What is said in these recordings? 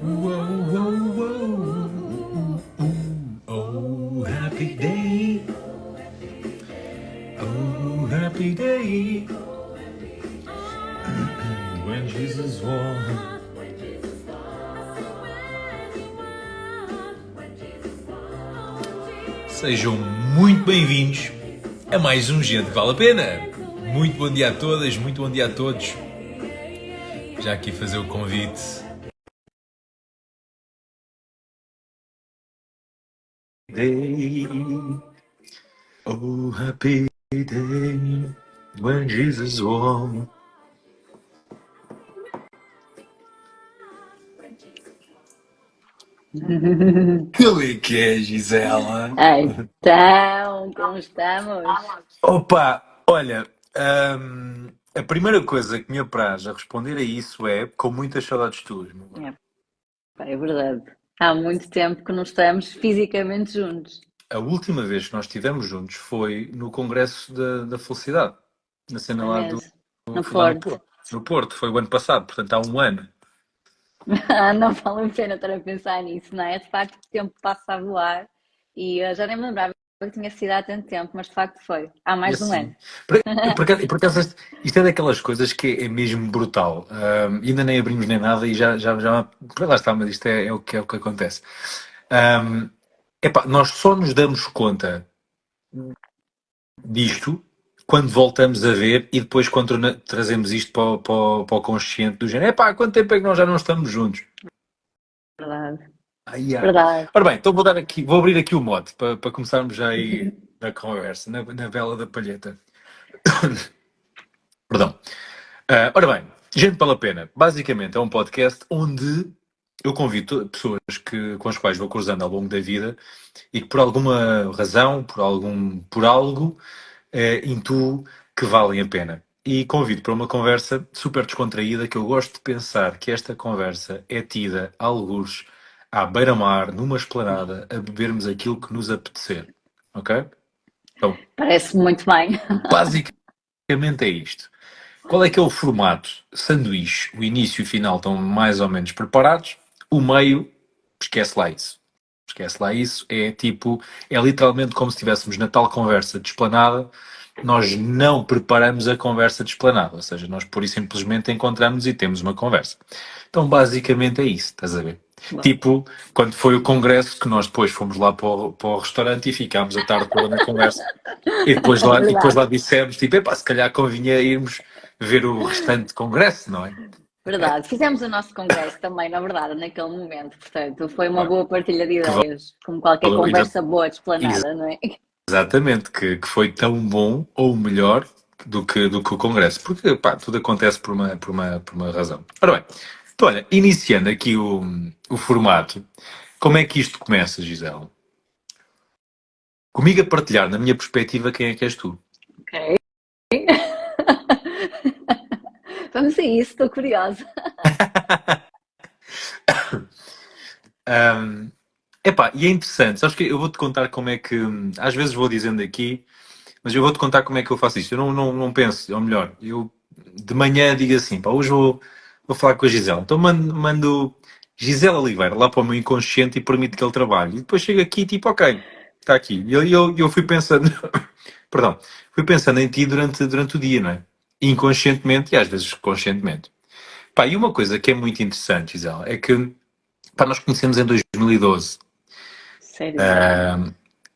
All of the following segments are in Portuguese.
Whoa, whoa, whoa. Oh, happy day. Oh, happy day. When Jesus walked. Sejam muito bem-vindos a mais um Gente que Vale a Pena. Muito bom dia a todas, muito bom dia a todos. Já aqui fazer o convite. Day, oh happy day, when Jesus walked. Como é que é, Gisela? Então, como estamos? Opa, olha, a primeira coisa que me apraz a responder a isso é com muitas saudades tuas, meu amor. É, pá, é verdade. Há muito tempo que não estamos fisicamente juntos. A última vez que nós estivemos juntos foi no Congresso da Felicidade, na cena Foi lá mesmo. No foi lá no Porto. Porto. No Porto, foi o ano passado, portanto há um ano. Não vale a pena estar a pensar nisso, não é? De facto, o tempo passa a voar e eu já nem me lembrava que tinha sido há tanto tempo, mas de facto foi. Há E mais de um ano. assim, por acaso isto é daquelas coisas que é mesmo brutal. Ainda nem abrimos nem nada e já lá está, mas isto é o que acontece. Um, epá, nós só nos damos conta disto quando voltamos a ver e depois quando trazemos isto para o consciente do género. Epá, há quanto tempo é que nós já não estamos juntos? Verdade. Ai, ai. Verdade. Ora bem, então vou abrir aqui o mote para começarmos já aí na conversa, na vela da palheta. Perdão. Ora bem, Gente Vale a Pena, basicamente é um podcast onde eu convido pessoas com as quais vou cruzando ao longo da vida e que por alguma razão, por algo, intuo que valem a pena. E convido para uma conversa super descontraída que eu gosto de pensar que esta conversa é tida a algures à beira-mar, numa esplanada, a bebermos aquilo que nos apetecer. Ok? Então, Parece muito bem. basicamente é isto. Qual é que é o formato? Sanduíche. O início e o final estão mais ou menos preparados. O meio, esquece lá isso. Esquece lá isso. É tipo, é literalmente como se estivéssemos na tal conversa de esplanada. Nós não preparamos a conversa de esplanada. Ou seja, nós pura e simplesmente encontramos e temos uma conversa. Então, basicamente é isso, estás a ver? Bom, Tipo, quando foi o congresso que nós depois fomos lá para o restaurante e ficámos a tarde toda na conversa. E depois lá verdade. dissemos, tipo, epá, se calhar convinha irmos ver o restante congresso, não é? Verdade. Fizemos o nosso congresso também, na verdade, naquele momento. Portanto, foi uma Claro. boa partilha de Que ideias, como qualquer valeu, conversa boa de esplanada, não é? exatamente, que foi tão bom ou melhor do que o congresso. Porque, pá, tudo acontece por uma razão. Ora bem, então, olha, iniciando aqui o formato, como é que isto começa, Gisela? Comigo a partilhar, na minha perspectiva, quem é que és tu? Ok. Vamos a isso, estou curiosa. Epá, e é interessante, sabes que eu vou-te contar como é que, às vezes vou dizendo aqui, mas eu vou-te contar como é que eu faço isto. Eu não penso, ou melhor, eu de manhã digo assim, pá, hoje vou falar com a Gisela. Então mando Gisela Oliveira lá para o meu inconsciente e permito que ele trabalhe. E depois chego aqui tipo, ok, está aqui. E eu fui pensando, perdão, fui pensando em ti durante o dia, não é? Inconscientemente e às vezes conscientemente. Pá, e uma coisa que é muito interessante, Gisela, é que pá, nós conhecemos em 2012. Sério? Ah,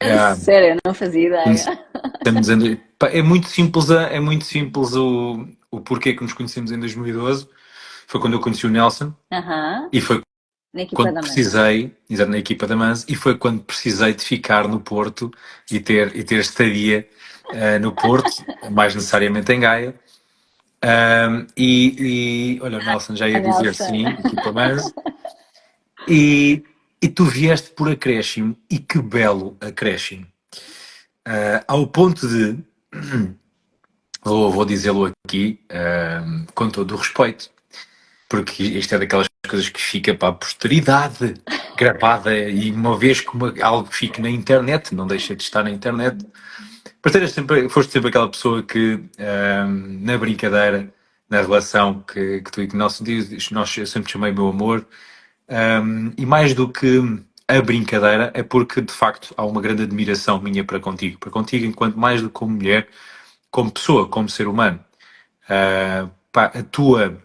A é, sério, eu não fazia ideia. conhecemos pá, é muito simples o porquê que nos conhecemos em 2012. Foi quando eu conheci o Nelson Aham, e foi na equipa quando da Mansa. precisei, exato, na equipa da Mans, e foi quando precisei de ficar no Porto e ter estadia no Porto, mais necessariamente em Gaia. Olha, o Nelson já A ia dizer Nelson. sim, equipa Mans, e tu vieste por acréscimo, e que belo acréscimo. Ao ponto de, vou dizê-lo aqui, com todo o respeito, porque isto é daquelas coisas que fica para a posteridade, gravada, e uma vez que algo fique na internet, não deixa de estar na internet. Foste sempre aquela pessoa que, na brincadeira, na relação que tu e que nós, eu sempre te chamei meu amor, E mais do que a brincadeira, é porque de facto há uma grande admiração minha para contigo enquanto mais do que como mulher, como pessoa, como ser humano. Pá, a tua,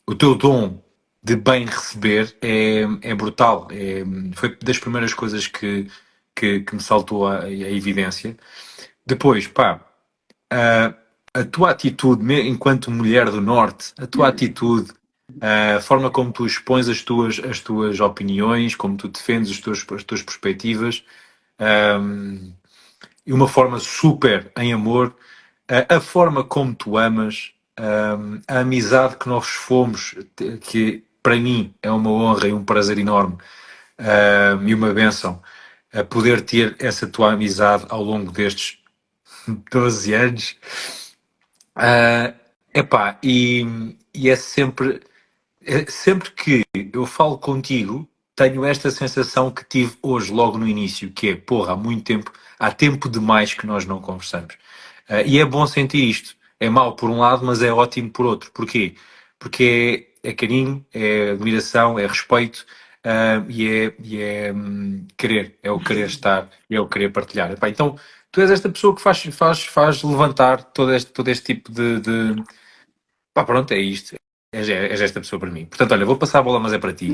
o teu dom de bem receber é brutal. Foi das primeiras coisas que me saltou a evidência. Depois, pá, a, a tua atitude, enquanto mulher do Norte, a tua atitude, a forma como tu expões as tuas opiniões, como tu defendes as tuas perspectivas, um, e uma forma super em amor, a forma como tu amas, a amizade que nós fomos, que para mim é uma honra e um prazer enorme, e uma bênção, a poder ter essa tua amizade ao longo destes 12 anos. Uh, Epá, e é sempre que eu falo contigo, tenho esta sensação que tive hoje, logo no início, que é, porra, há tempo demais que nós não conversamos. E é bom sentir isto. É mau por um lado, mas é ótimo por outro. Porquê? Porque é carinho, é admiração, é respeito, e é querer, é o querer estar, e é o querer partilhar. Epá, então, tu és esta pessoa que faz levantar todo este tipo de. Pá, pronto, é isto. És esta pessoa para mim. Portanto, olha, vou passar a bola, mas é para ti.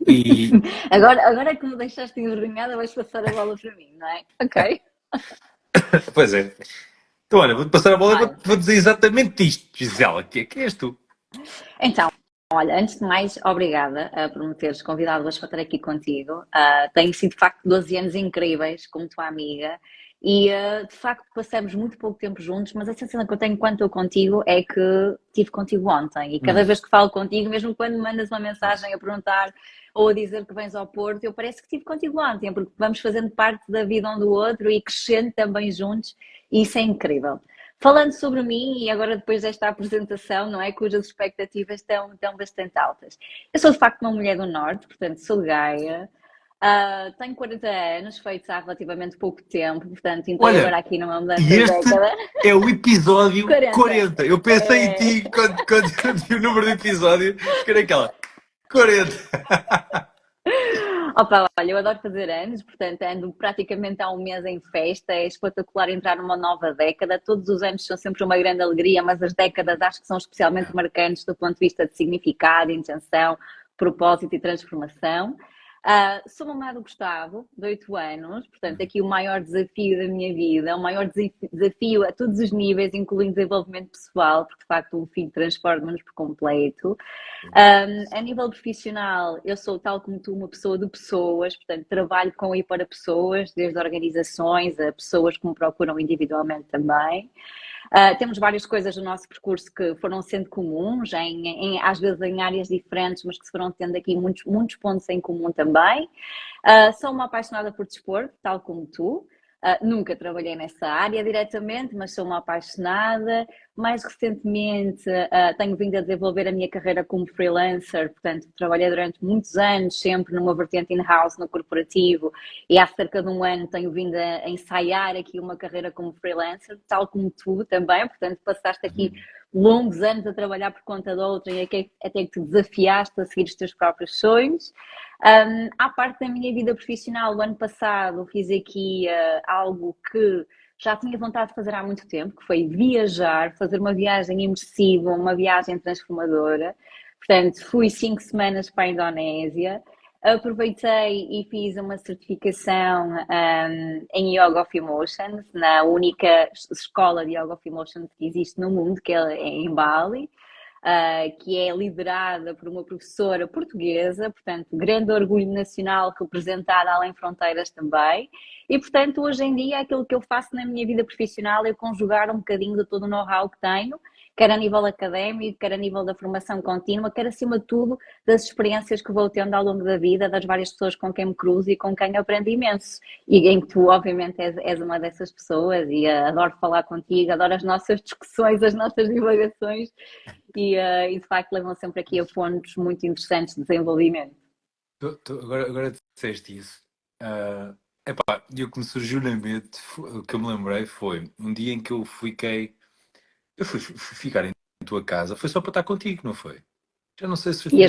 E, Agora que me deixaste envergonhada, vais passar a bola para mim, não é? Ok. pois é. Então, olha, vou-te passar a bola e vou, Olha, vou dizer exatamente isto, Gisela, que és tu. então, olha, antes de mais, obrigada por me teres convidado hoje para estar aqui contigo. Têm sido de facto 12 anos incríveis como tua amiga e de facto passamos muito pouco tempo juntos, mas a sensação que eu tenho quando estou contigo é que estive contigo ontem e cada Hum. vez que falo contigo, mesmo quando me mandas uma mensagem a perguntar ou a dizer que vens ao Porto, eu parece que estive contigo ontem, porque vamos fazendo parte da vida um do outro e crescendo também juntos e isso é incrível. Falando sobre mim, e agora depois desta apresentação, não é? Cujas expectativas estão bastante altas. Eu sou de facto uma mulher do Norte, portanto sou de Gaia, tenho 40 anos, feitos há relativamente pouco tempo, portanto entrei agora Olha, aqui numa e mudança de este década. é o episódio 40. 40. Eu pensei em É... ti quando eu vi o número do episódio, que era aquela 40. Opa, olha, eu adoro fazer anos, portanto ando praticamente há um mês em festa, é espetacular entrar numa nova década. Todos os anos são sempre uma grande alegria, mas as décadas acho que são especialmente marcantes do ponto de vista de significado, intenção, propósito e transformação. Sou mamã do Gustavo, de 8 anos, portanto, aqui o maior desafio da minha vida, o maior desafio a todos os níveis, incluindo desenvolvimento pessoal, porque de facto um filho transforma-nos por completo. A nível profissional, eu sou, tal como tu, uma pessoa de pessoas, portanto, trabalho com e para pessoas, desde organizações a pessoas que me procuram individualmente também. Temos várias coisas no nosso percurso que foram sendo comuns, às vezes em áreas diferentes, mas que se foram tendo aqui muitos, muitos pontos em comum também. Sou uma apaixonada por desporto, tal como tu. Nunca trabalhei nessa área diretamente, mas sou uma apaixonada. Mais recentemente, tenho vindo a desenvolver a minha carreira como freelancer, portanto, trabalhei durante muitos anos, sempre numa vertente in-house, no corporativo, e há cerca de um ano tenho vindo a ensaiar aqui uma carreira como freelancer, tal como tu também, portanto, passaste aqui longos anos a trabalhar por conta de outra e até que te desafiaste a seguir os teus próprios sonhos. À parte da minha vida profissional, o ano passado fiz aqui algo que já tinha vontade de fazer há muito tempo, que foi viajar, fazer uma viagem imersiva, uma viagem transformadora. Portanto, fui 5 semanas para a Indonésia, aproveitei e fiz uma certificação em Yoga of Emotions, na única escola de Yoga of Emotions que existe no mundo, que é em Bali. Que é liderada por uma professora portuguesa, portanto, grande orgulho nacional representar além fronteiras também. E, portanto, hoje em dia, aquilo que eu faço na minha vida profissional é conjugar um bocadinho de todo o know-how que tenho, quer a nível académico, quer a nível da formação contínua, quer acima de tudo das experiências que vou tendo ao longo da vida, das várias pessoas com quem me cruzo e com quem aprendo imenso. E em que tu, obviamente, és uma dessas pessoas e adoro falar contigo, adoro as nossas discussões, as nossas divagações e de facto levam sempre aqui a pontos muito interessantes de desenvolvimento. Agora disseste isso. Epá, e o que me surgiu na mente, o que eu me lembrei foi um dia em que eu fiquei. Eu fui ficar em tua casa, foi só para estar contigo, não foi? Já não sei se E foi.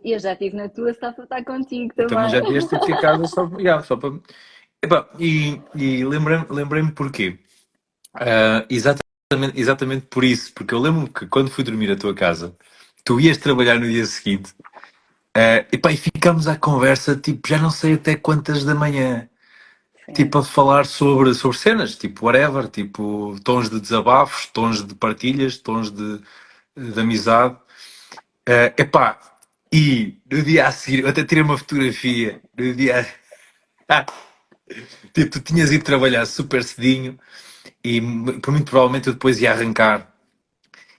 eu já tive na tua só para estar contigo E também também. já devias ter ficado só, yeah, só para. Epá, e lembrei-me porquê. Exatamente por isso, porque eu lembro-me que quando fui dormir à tua casa, tu ias trabalhar no dia seguinte, epá, e ficámos à conversa, tipo, já não sei até quantas da manhã, Sim. tipo, a falar sobre cenas, tipo, whatever, tipo, tons de desabafos, tons de partilhas, tons de amizade. Epá, e no dia a seguir, eu até tirei uma fotografia, no dia. Tipo, tu tinhas ido trabalhar super cedinho e por muito provavelmente eu depois ia arrancar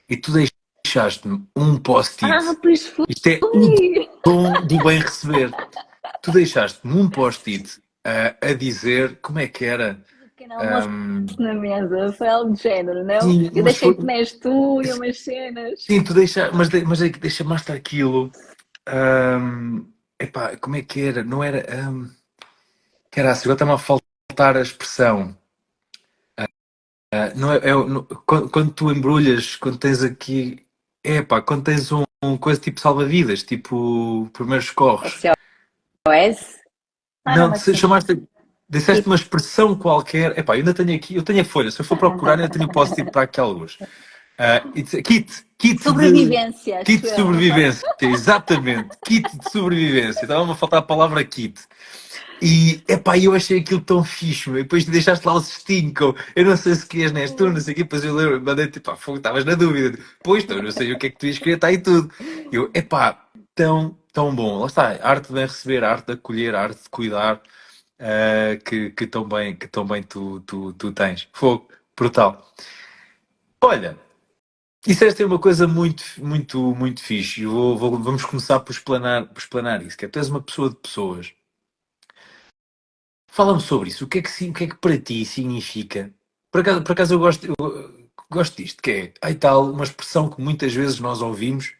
e tu deixaste-me um post-it. Ah, pois Isto é o foi! dom do bem receber. Tu deixaste-me um post-it a dizer como é que era. Um pequeno almoço Ahm, na mesa, foi algo do género, não? sim, Eu mas deixei foi. que comes tu e umas cenas. Sim, tu deixa, mas é que deixa-me aquilo. ahm, Epá, como é que era? Não era. Que era assim, agora está-me a faltar a expressão. Não é, quando tu embrulhas, quando tens aqui. É pá, quando tens um coisa tipo salva-vidas, tipo primeiros corres. SOS? Ah, não, Não, mas se sim. chamaste. Disseste Kit. uma expressão qualquer. Epá, eu ainda tenho aqui, eu tenho a folha. Se eu for procurar, ainda tenho o post-it para aqui alguns. Kit de. Sobrevivência, Kit acho de eu, não foi? sobrevivência, exatamente. Kit de sobrevivência. Estava-me a faltar a palavra kit. E, epá, eu achei aquilo tão fixe, meu. E depois deixaste lá o cestinho, eu não sei se querias neste turno, não sei o quê, depois eu lembro, mandei tipo, fogo, estavas na dúvida. Pois, então, eu não sei o que é que tu ias querer, está aí tudo. Eu, epá, tão bom. Lá está, a arte de receber, a arte de acolher, a arte de cuidar, que tão bem tu tens. Fogo, brutal. Olha, disseste aí uma coisa muito fixe. Vamos começar por explanar isso, que é, tu és uma pessoa de pessoas. Fala-me sobre isso. O que é que para ti significa? Por acaso eu gosto disto, que é, aí tal, uma expressão que muitas vezes nós ouvimos,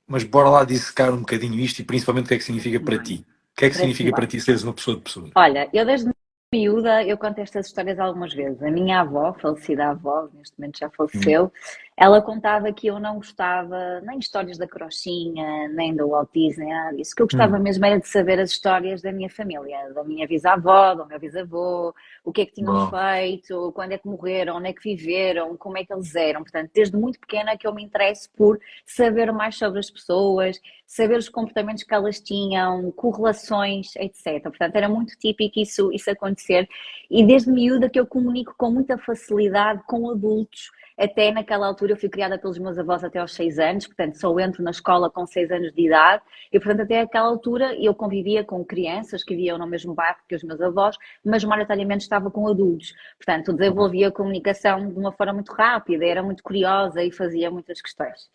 mas bora lá dissecar um bocadinho isto e principalmente o que é que significa Parece-me para bem. ti. O que é que Parece-me significa para bem. ti seres uma pessoa de pessoas? Olha, eu desde miúda, eu conto estas histórias algumas vezes. A minha avó, falecida avó, neste momento já Hum, faleceu, ela contava que eu não gostava nem de histórias da carochinha, nem do Walt Disney, nada disso. O que eu gostava hum, mesmo era de saber as histórias da minha família, da minha bisavó, do meu bisavô, o que é que tinham bom. feito, quando é que morreram, onde é que viveram, como é que eles eram. Portanto, desde muito pequena que eu me interesso por saber mais sobre as pessoas, saber os comportamentos que elas tinham, correlações, etc. Portanto, era muito típico isso acontecer. E desde miúda que eu comunico com muita facilidade com adultos. Até naquela altura eu fui criada pelos meus avós até aos 6 anos, portanto só entro na escola com 6 anos de idade. E portanto até aquela altura eu convivia com crianças que viviam no mesmo bairro que os meus avós, mas maioritariamente estava com adultos. Portanto, desenvolvia a comunicação de uma forma muito rápida, era muito curiosa e fazia muitas questões.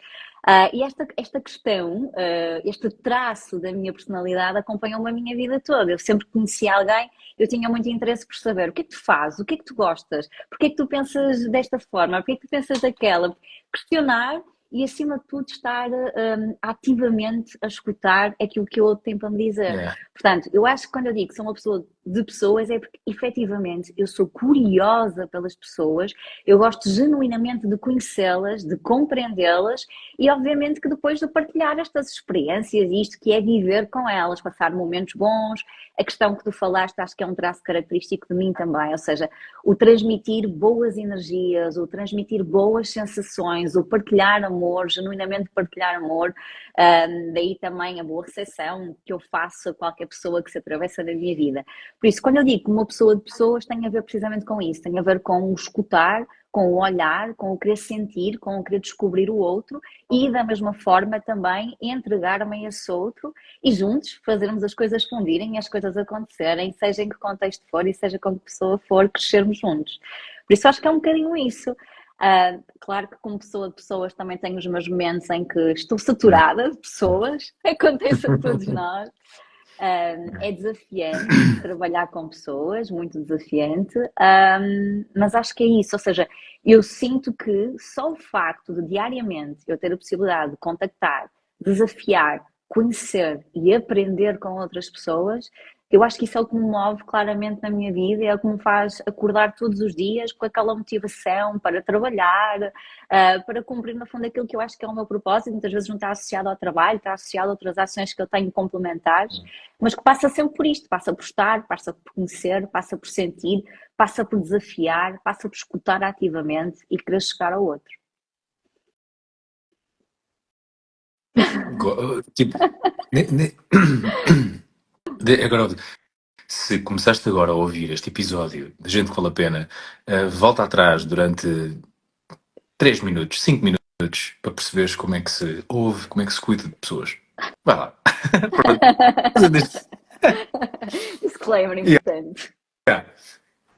E esta questão, este traço da minha personalidade acompanhou-me a minha vida toda. Eu sempre que conheci alguém, eu tinha muito interesse por saber o que é que tu fazes, o que é que tu gostas, porque é que tu pensas desta forma, porque é que tu pensas daquela. Questionar e, acima de tudo, estar ativamente a escutar aquilo que o outro tem para me dizer. Yeah. Portanto, eu acho que quando eu digo que sou uma pessoa de pessoas é porque, efetivamente, eu sou curiosa pelas pessoas, eu gosto genuinamente de conhecê-las, de compreendê-las e obviamente que depois de partilhar estas experiências e isto que é viver com elas, passar momentos bons, a questão que tu falaste acho que é um traço característico de mim também, ou seja, o transmitir boas energias, o transmitir boas sensações, o partilhar amor, genuinamente partilhar amor, daí também a boa recepção que eu faço a qualquer pessoa que se atravessa na minha vida. Por isso, quando eu digo que uma pessoa de pessoas tem a ver precisamente com isso, tem a ver com o escutar, com o olhar, com o querer sentir, com o querer descobrir o outro e, da mesma forma, também entregar-me a esse outro e juntos fazermos as coisas fundirem e as coisas acontecerem, seja em que contexto for e seja com que pessoa for, crescermos juntos. Por isso, acho que é um bocadinho isso. Claro que como pessoa de pessoas também tenho os meus momentos em que estou saturada de pessoas, acontece a todos nós. É desafiante trabalhar com pessoas, muito desafiante, mas acho que é isso. Ou seja, eu sinto que só o facto de diariamente eu ter a possibilidade de contactar, desafiar, conhecer e aprender com outras pessoas Eu acho que isso é o que me move claramente na minha vida, é o que me faz acordar todos os dias com aquela motivação para trabalhar, para cumprir no fundo aquilo que eu acho que é o meu propósito. Muitas vezes não está associado ao trabalho, está associado a outras ações que eu tenho complementares, mas que passa sempre por isto, passa por estar, passa por conhecer, passa por sentir, passa por desafiar, passa por escutar ativamente e querer chegar ao outro. Tipo, ne- ne- agora, se começaste agora a ouvir este episódio de Gente que Vale a Pena, volta atrás durante 3 minutos, 5 minutos, para perceberes como é que se ouve, como é que se cuida de pessoas. Vai lá. Pronto. Disclaimer Yeah. importante.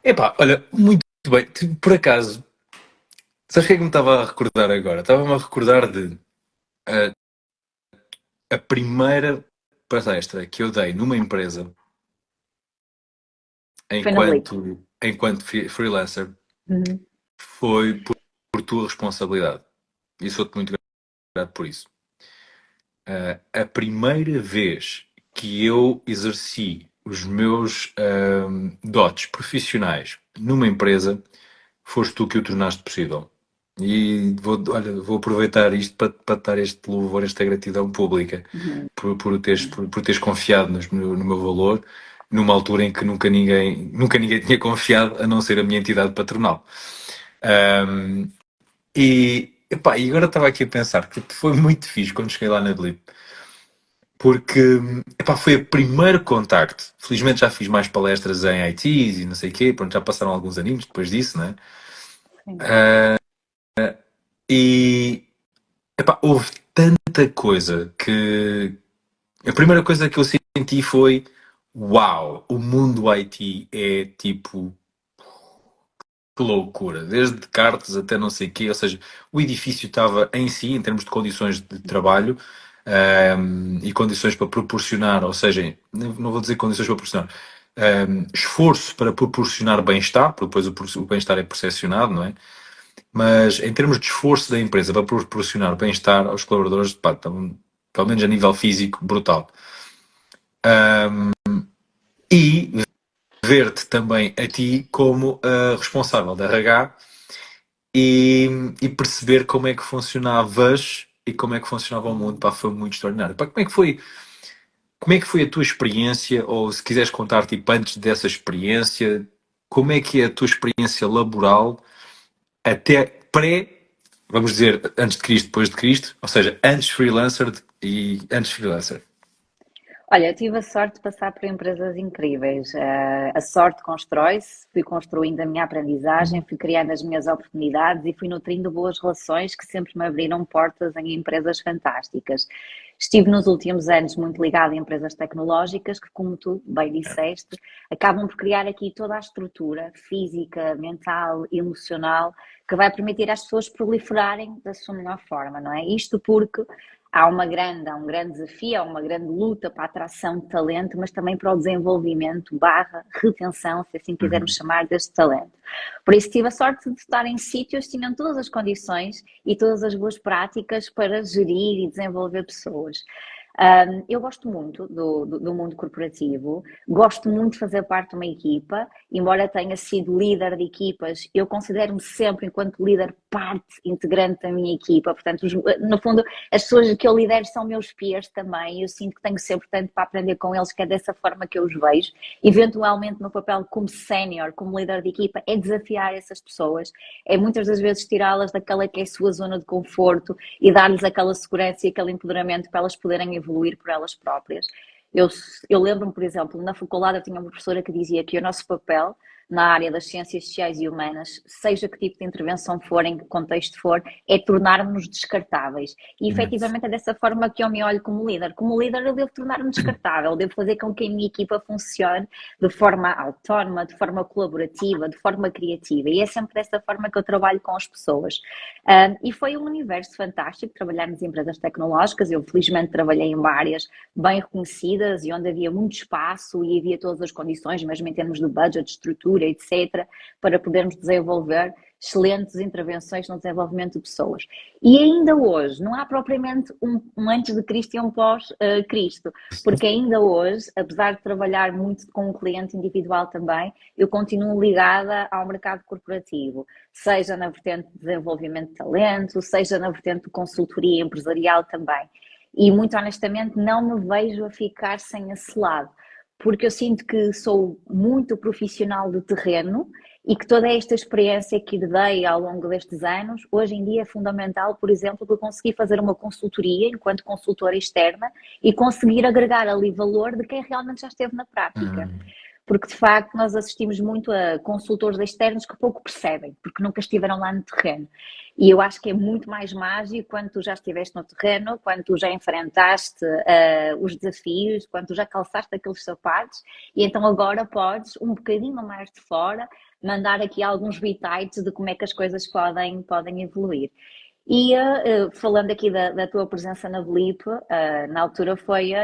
Epá, olha, muito bem. Por acaso, sabes o que é que me estava a recordar agora? Estava-me a recordar de a primeira palestra que eu dei numa empresa Foi na Blip. enquanto freelancer Uhum. foi por tua responsabilidade. E sou-te muito grato por isso. A primeira vez que eu exerci os meus dotes profissionais numa empresa, foste tu que o tornaste possível. E olha, vou aproveitar isto para te dar este louvor, esta gratidão pública Uhum. por teres confiado no meu valor, numa altura em que nunca ninguém tinha confiado, a não ser a minha entidade patronal. Um, epá, e agora estava aqui a pensar que foi muito fixe quando cheguei lá na Blip, porque epá, foi o primeiro contacto. Felizmente já fiz mais palestras em ITs e não sei o quê, pronto, já passaram alguns aninhos depois disso, né? Sim. E epá, houve tanta coisa que a primeira coisa que eu senti foi: uau, o mundo IT é tipo, que loucura, desde cartas até não sei o quê, ou seja, o edifício estava em si, em termos de condições de trabalho, e condições para proporcionar, ou seja, não vou dizer condições para proporcionar, esforço para proporcionar bem-estar, porque depois o bem-estar é percepcionado, não é? Mas em termos de esforço da empresa para proporcionar bem-estar aos colaboradores, pá, pelo menos a nível físico, brutal. E ver-te também a ti como a responsável da RH e, e perceber como é que funcionavas e como é que funcionava o mundo, pá, foi muito extraordinário. Pá, como é que foi a tua experiência, ou se quiseres contar, tipo, antes dessa experiência, como é que é a tua experiência laboral até vamos dizer, antes de Cristo, depois de Cristo, ou seja, antes freelancer e antes freelancer. Olha, eu tive a sorte de passar por empresas incríveis. A sorte constrói-se, fui construindo a minha aprendizagem, fui criando as minhas oportunidades e fui nutrindo boas relações que sempre me abriram portas em empresas fantásticas. Estive nos últimos anos muito ligada a empresas tecnológicas que, como tu bem disseste, acabam por criar aqui toda a estrutura física, mental, emocional que vai permitir às pessoas proliferarem da sua melhor forma, não é? Isto porque há um grande desafio, há uma grande luta para a atração de talento, mas também para o desenvolvimento barra retenção, se assim quisermos Uhum. chamar, deste talento. Por isso tive a sorte de estar em sítios que tinham todas as condições e todas as boas práticas para gerir e desenvolver pessoas. Eu gosto muito do mundo corporativo, gosto muito de fazer parte de uma equipa, embora tenha sido líder de equipas, eu considero-me sempre, enquanto líder, parte integrante da minha equipa. Portanto, no fundo, as pessoas que eu lidero são meus peers também, eu sinto que tenho sempre tanto para aprender com eles, que é dessa forma que eu os vejo. Eventualmente, no papel como sénior, como líder de equipa, é desafiar essas pessoas, é muitas das vezes tirá-las daquela que é a sua zona de conforto e dar-lhes aquela segurança e aquele empoderamento para elas poderem evoluir por elas próprias. Eu, eu lembro-me, por exemplo, na faculdade eu tinha uma professora que dizia que o nosso papel na área das ciências sociais e humanas, seja que tipo de intervenção for, em que contexto for, é tornar-nos descartáveis. E efetivamente é dessa forma que eu me olho como líder. Como líder, eu devo tornar-me descartável, devo fazer com que a minha equipa funcione de forma autónoma, de forma colaborativa, de forma criativa. E é sempre dessa forma que eu trabalho com as pessoas. E foi um universo fantástico trabalhar nas empresas tecnológicas. Eu, felizmente, trabalhei em áreas bem reconhecidas e onde havia muito espaço e havia todas as condições, mesmo em termos de budget, estrutura, etc., para podermos desenvolver. excelentes intervenções no desenvolvimento de pessoas. E ainda hoje, não há propriamente um antes de Cristo e um pós-Cristo, porque ainda hoje, apesar de trabalhar muito com o cliente individual também, eu continuo ligada ao mercado corporativo, seja na vertente de desenvolvimento de talento, seja na vertente de consultoria empresarial também. E muito honestamente não me vejo a ficar sem esse lado, porque eu sinto que sou muito profissional do terreno e que toda esta experiência que herdei ao longo destes anos, hoje em dia é fundamental, por exemplo, para conseguir fazer uma consultoria enquanto consultora externa e conseguir agregar ali valor de quem realmente já esteve na prática. Hum. Porque de facto nós assistimos muito a consultores externos que pouco percebem, porque nunca estiveram lá no terreno. E eu acho que é muito mais mágico quando tu já estiveste no terreno, quando tu já enfrentaste os desafios, quando tu já calçaste aqueles sapatos, e então agora podes, um bocadinho mais de fora, mandar aqui alguns bitites de como é que as coisas podem evoluir. E falando aqui da tua presença na Blip, na altura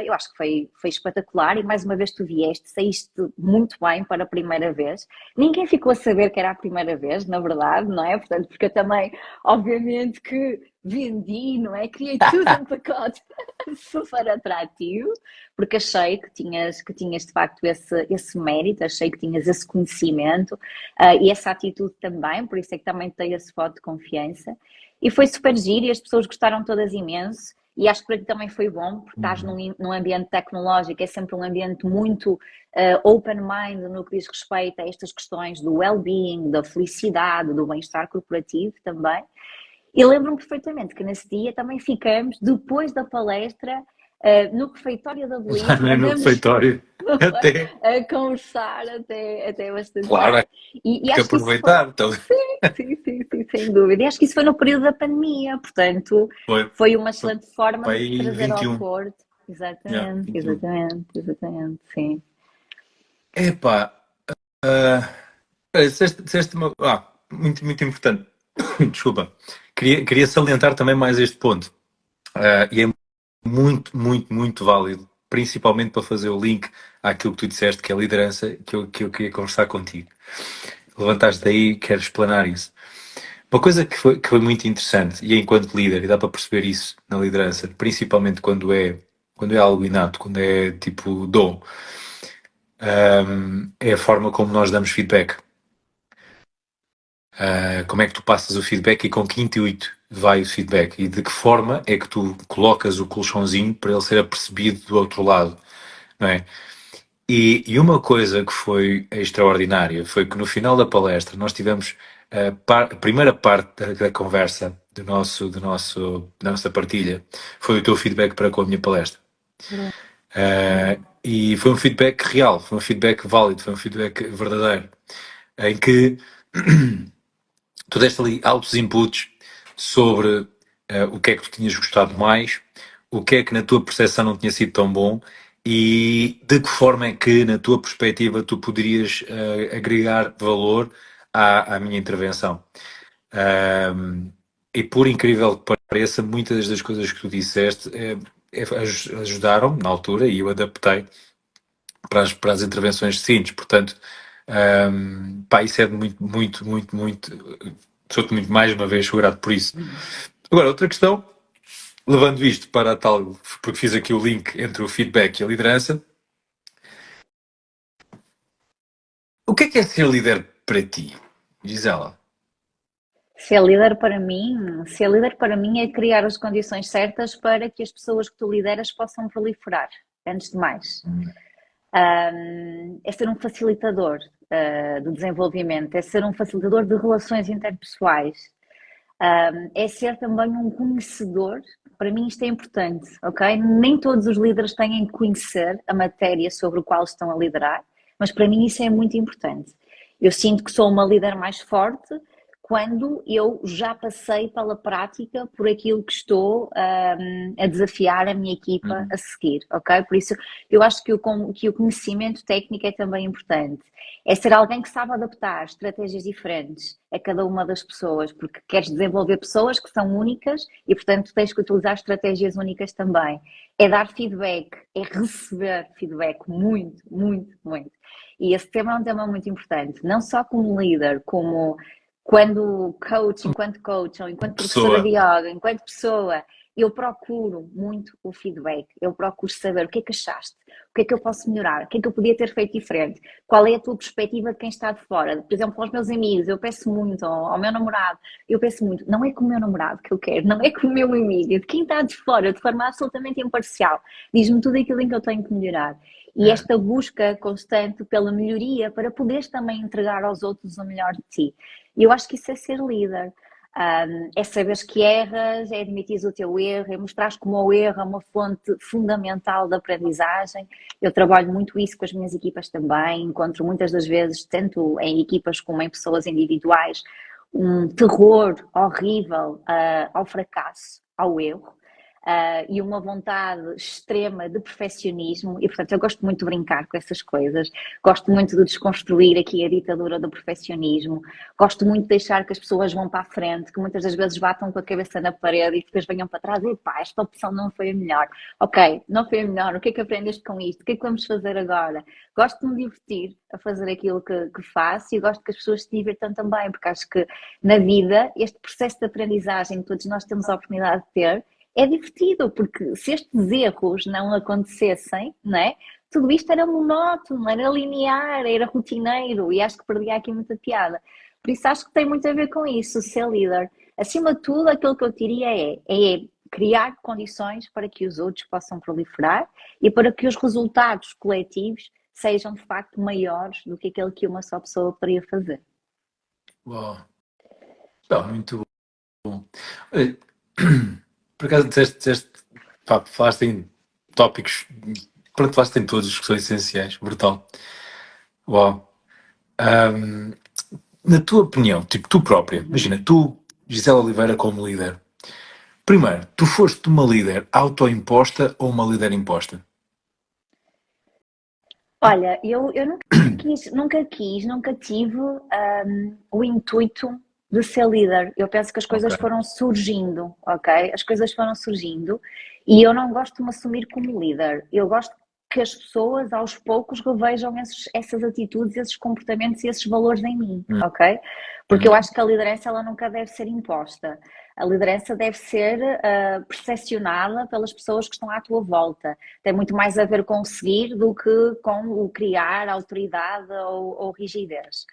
eu acho que foi espetacular e mais uma vez tu saíste muito bem para a primeira vez. Ninguém ficou a saber que era a primeira vez, na verdade, não é? Portanto, porque eu também, obviamente que vendi, não é? Criei tudo um pacote super atrativo, porque achei que tinhas de facto esse mérito, achei que tinhas esse conhecimento e essa atitude também, por isso é que também te dei esse voto de confiança. E foi super giro e as pessoas gostaram todas imenso. E acho que para ti também foi bom, porque estás num ambiente tecnológico, é sempre um ambiente muito open-mind no que diz respeito a estas questões do well-being, da felicidade, do bem-estar corporativo também. E lembro-me perfeitamente que nesse dia também ficamos, depois da palestra, no refeitório da Lá Blip, no andamos refeitório. Até, a conversar até bastante claro, há tarde. E que acho que isso foi, aproveitar. Então, sim, sim, sim, sem dúvida. E acho que isso foi no período da pandemia, portanto, foi, foi uma foi excelente forma para de te aí trazer ao 21. Porto. Yeah, Exatamente, 21. exatamente, exatamente, sim. Epá, ah, disseste uma. Muito, muito importante. Desculpa. Queria salientar também mais este ponto. E é muito, muito, muito válido, principalmente para fazer o link àquilo que tu disseste, que é a liderança, que eu queria conversar contigo. Levantaste daí, quero explanar isso. Uma coisa que foi muito interessante, e enquanto líder, e dá para perceber isso na liderança, principalmente quando é algo inato, quando é tipo dom, é a forma como nós damos feedback. Como é que tu passas o feedback e com que intuito vai o feedback e de que forma é que tu colocas o colchãozinho para ele ser apercebido do outro lado, não é? E uma coisa que foi extraordinária foi que no final da palestra nós tivemos a primeira parte da conversa da nossa partilha foi o teu feedback para com a minha palestra. E foi um feedback real, foi um feedback válido, foi um feedback verdadeiro, em que tu deste ali altos inputs sobre o que é que tu tinhas gostado mais, o que é que na tua percepção não tinha sido tão bom e de que forma é que, na tua perspectiva, tu poderias agregar valor à minha intervenção. Um, e por incrível que pareça, muitas das coisas que tu disseste ajudaram na altura e eu adaptei para as intervenções seguintes. Portanto, pá, isso é muito, muito, muito, muito. Sou-te muito mais uma vez grato por isso. Agora, outra questão, levando isto para a tal, porque fiz aqui o link entre o feedback e a liderança. O que é ser líder para ti, Gisela? Ser líder para mim é criar as condições certas para que as pessoas que tu lideras possam proliferar, antes de mais. É ser um facilitador do desenvolvimento, é ser um facilitador de relações interpessoais, é ser também um conhecedor. Para mim isto é importante, ok? Nem todos os líderes têm que conhecer a matéria sobre o qual estão a liderar, mas para mim isso é muito importante. Eu sinto que sou uma líder mais forte quando eu já passei pela prática por aquilo que estou a desafiar a minha equipa a seguir, ok? Por isso eu acho que o conhecimento técnico é também importante. É ser alguém que sabe adaptar estratégias diferentes a cada uma das pessoas, porque queres desenvolver pessoas que são únicas e, portanto, tens que utilizar estratégias únicas também. É dar feedback, é receber feedback, muito, muito, muito. E esse tema é um tema muito importante, não só como líder, como enquanto coach, ou enquanto professora de Pessoa. yoga, enquanto pessoa, eu procuro muito o feedback, eu procuro saber o que é que achaste, o que é que eu posso melhorar, o que é que eu podia ter feito diferente, qual é a tua perspectiva de quem está de fora. Por exemplo, aos meus amigos, eu peço muito, ao meu namorado, eu peço muito, não é com o meu namorado que eu quero, não é com o meu amigo, é de quem está de fora, de forma absolutamente imparcial. Diz-me tudo aquilo em que eu tenho que melhorar. E É. esta busca constante pela melhoria para poderes também entregar aos outros o melhor de ti. E eu acho que isso é ser líder. É saberes que erras, é admitir o teu erro, é mostrar como o erro é uma fonte fundamental de aprendizagem. Eu trabalho muito isso com as minhas equipas também, encontro muitas das vezes, tanto em equipas como em pessoas individuais, um terror horrível ao fracasso, ao erro. E uma vontade extrema de perfeccionismo, e portanto eu gosto muito de brincar com essas coisas, gosto muito de desconstruir aqui a ditadura do perfeccionismo, gosto muito de deixar que as pessoas vão para a frente, que muitas das vezes batam com a cabeça na parede e depois venham para trás e pá, esta opção não foi a melhor. Ok, não foi a melhor, o que é que aprendeste com isto? O que é que vamos fazer agora? Gosto de me divertir a fazer aquilo que faço e gosto que as pessoas se divirtam também, porque acho que na vida este processo de aprendizagem que todos nós temos a oportunidade de ter é divertido, porque se estes erros não acontecessem, não é? Tudo isto era monótono, era linear, era rotineiro e acho que perdia aqui muita piada. Por isso acho que tem muito a ver com isso, ser líder. Acima de tudo, aquilo que eu diria é criar condições para que os outros possam proliferar e para que os resultados coletivos sejam de facto maiores do que aquele que uma só pessoa poderia fazer. Uau. Pá, muito bom. Olha, por acaso pá, falaste em tópicos, pronto, falaste em todos que são essenciais, brutal. Uau. Ahm, Na tua opinião, tipo, tu própria, Uhum. imagina, tu, Gisela Oliveira, como líder, primeiro, tu foste uma líder autoimposta ou uma líder imposta? Olha, eu nunca tive o intuito de ser líder. Eu penso que as Ok, coisas foram surgindo, ok? As coisas foram surgindo e eu não gosto de me assumir como líder. Eu gosto que as pessoas aos poucos revejam essas atitudes, esses comportamentos e esses valores em mim, Hum, ok? Porque eu uhum. acho que a liderança ela nunca deve ser imposta. A liderança deve ser percepcionada pelas pessoas que estão à tua volta. Tem muito mais a ver com o seguir do que com o criar autoridade ou rigidez.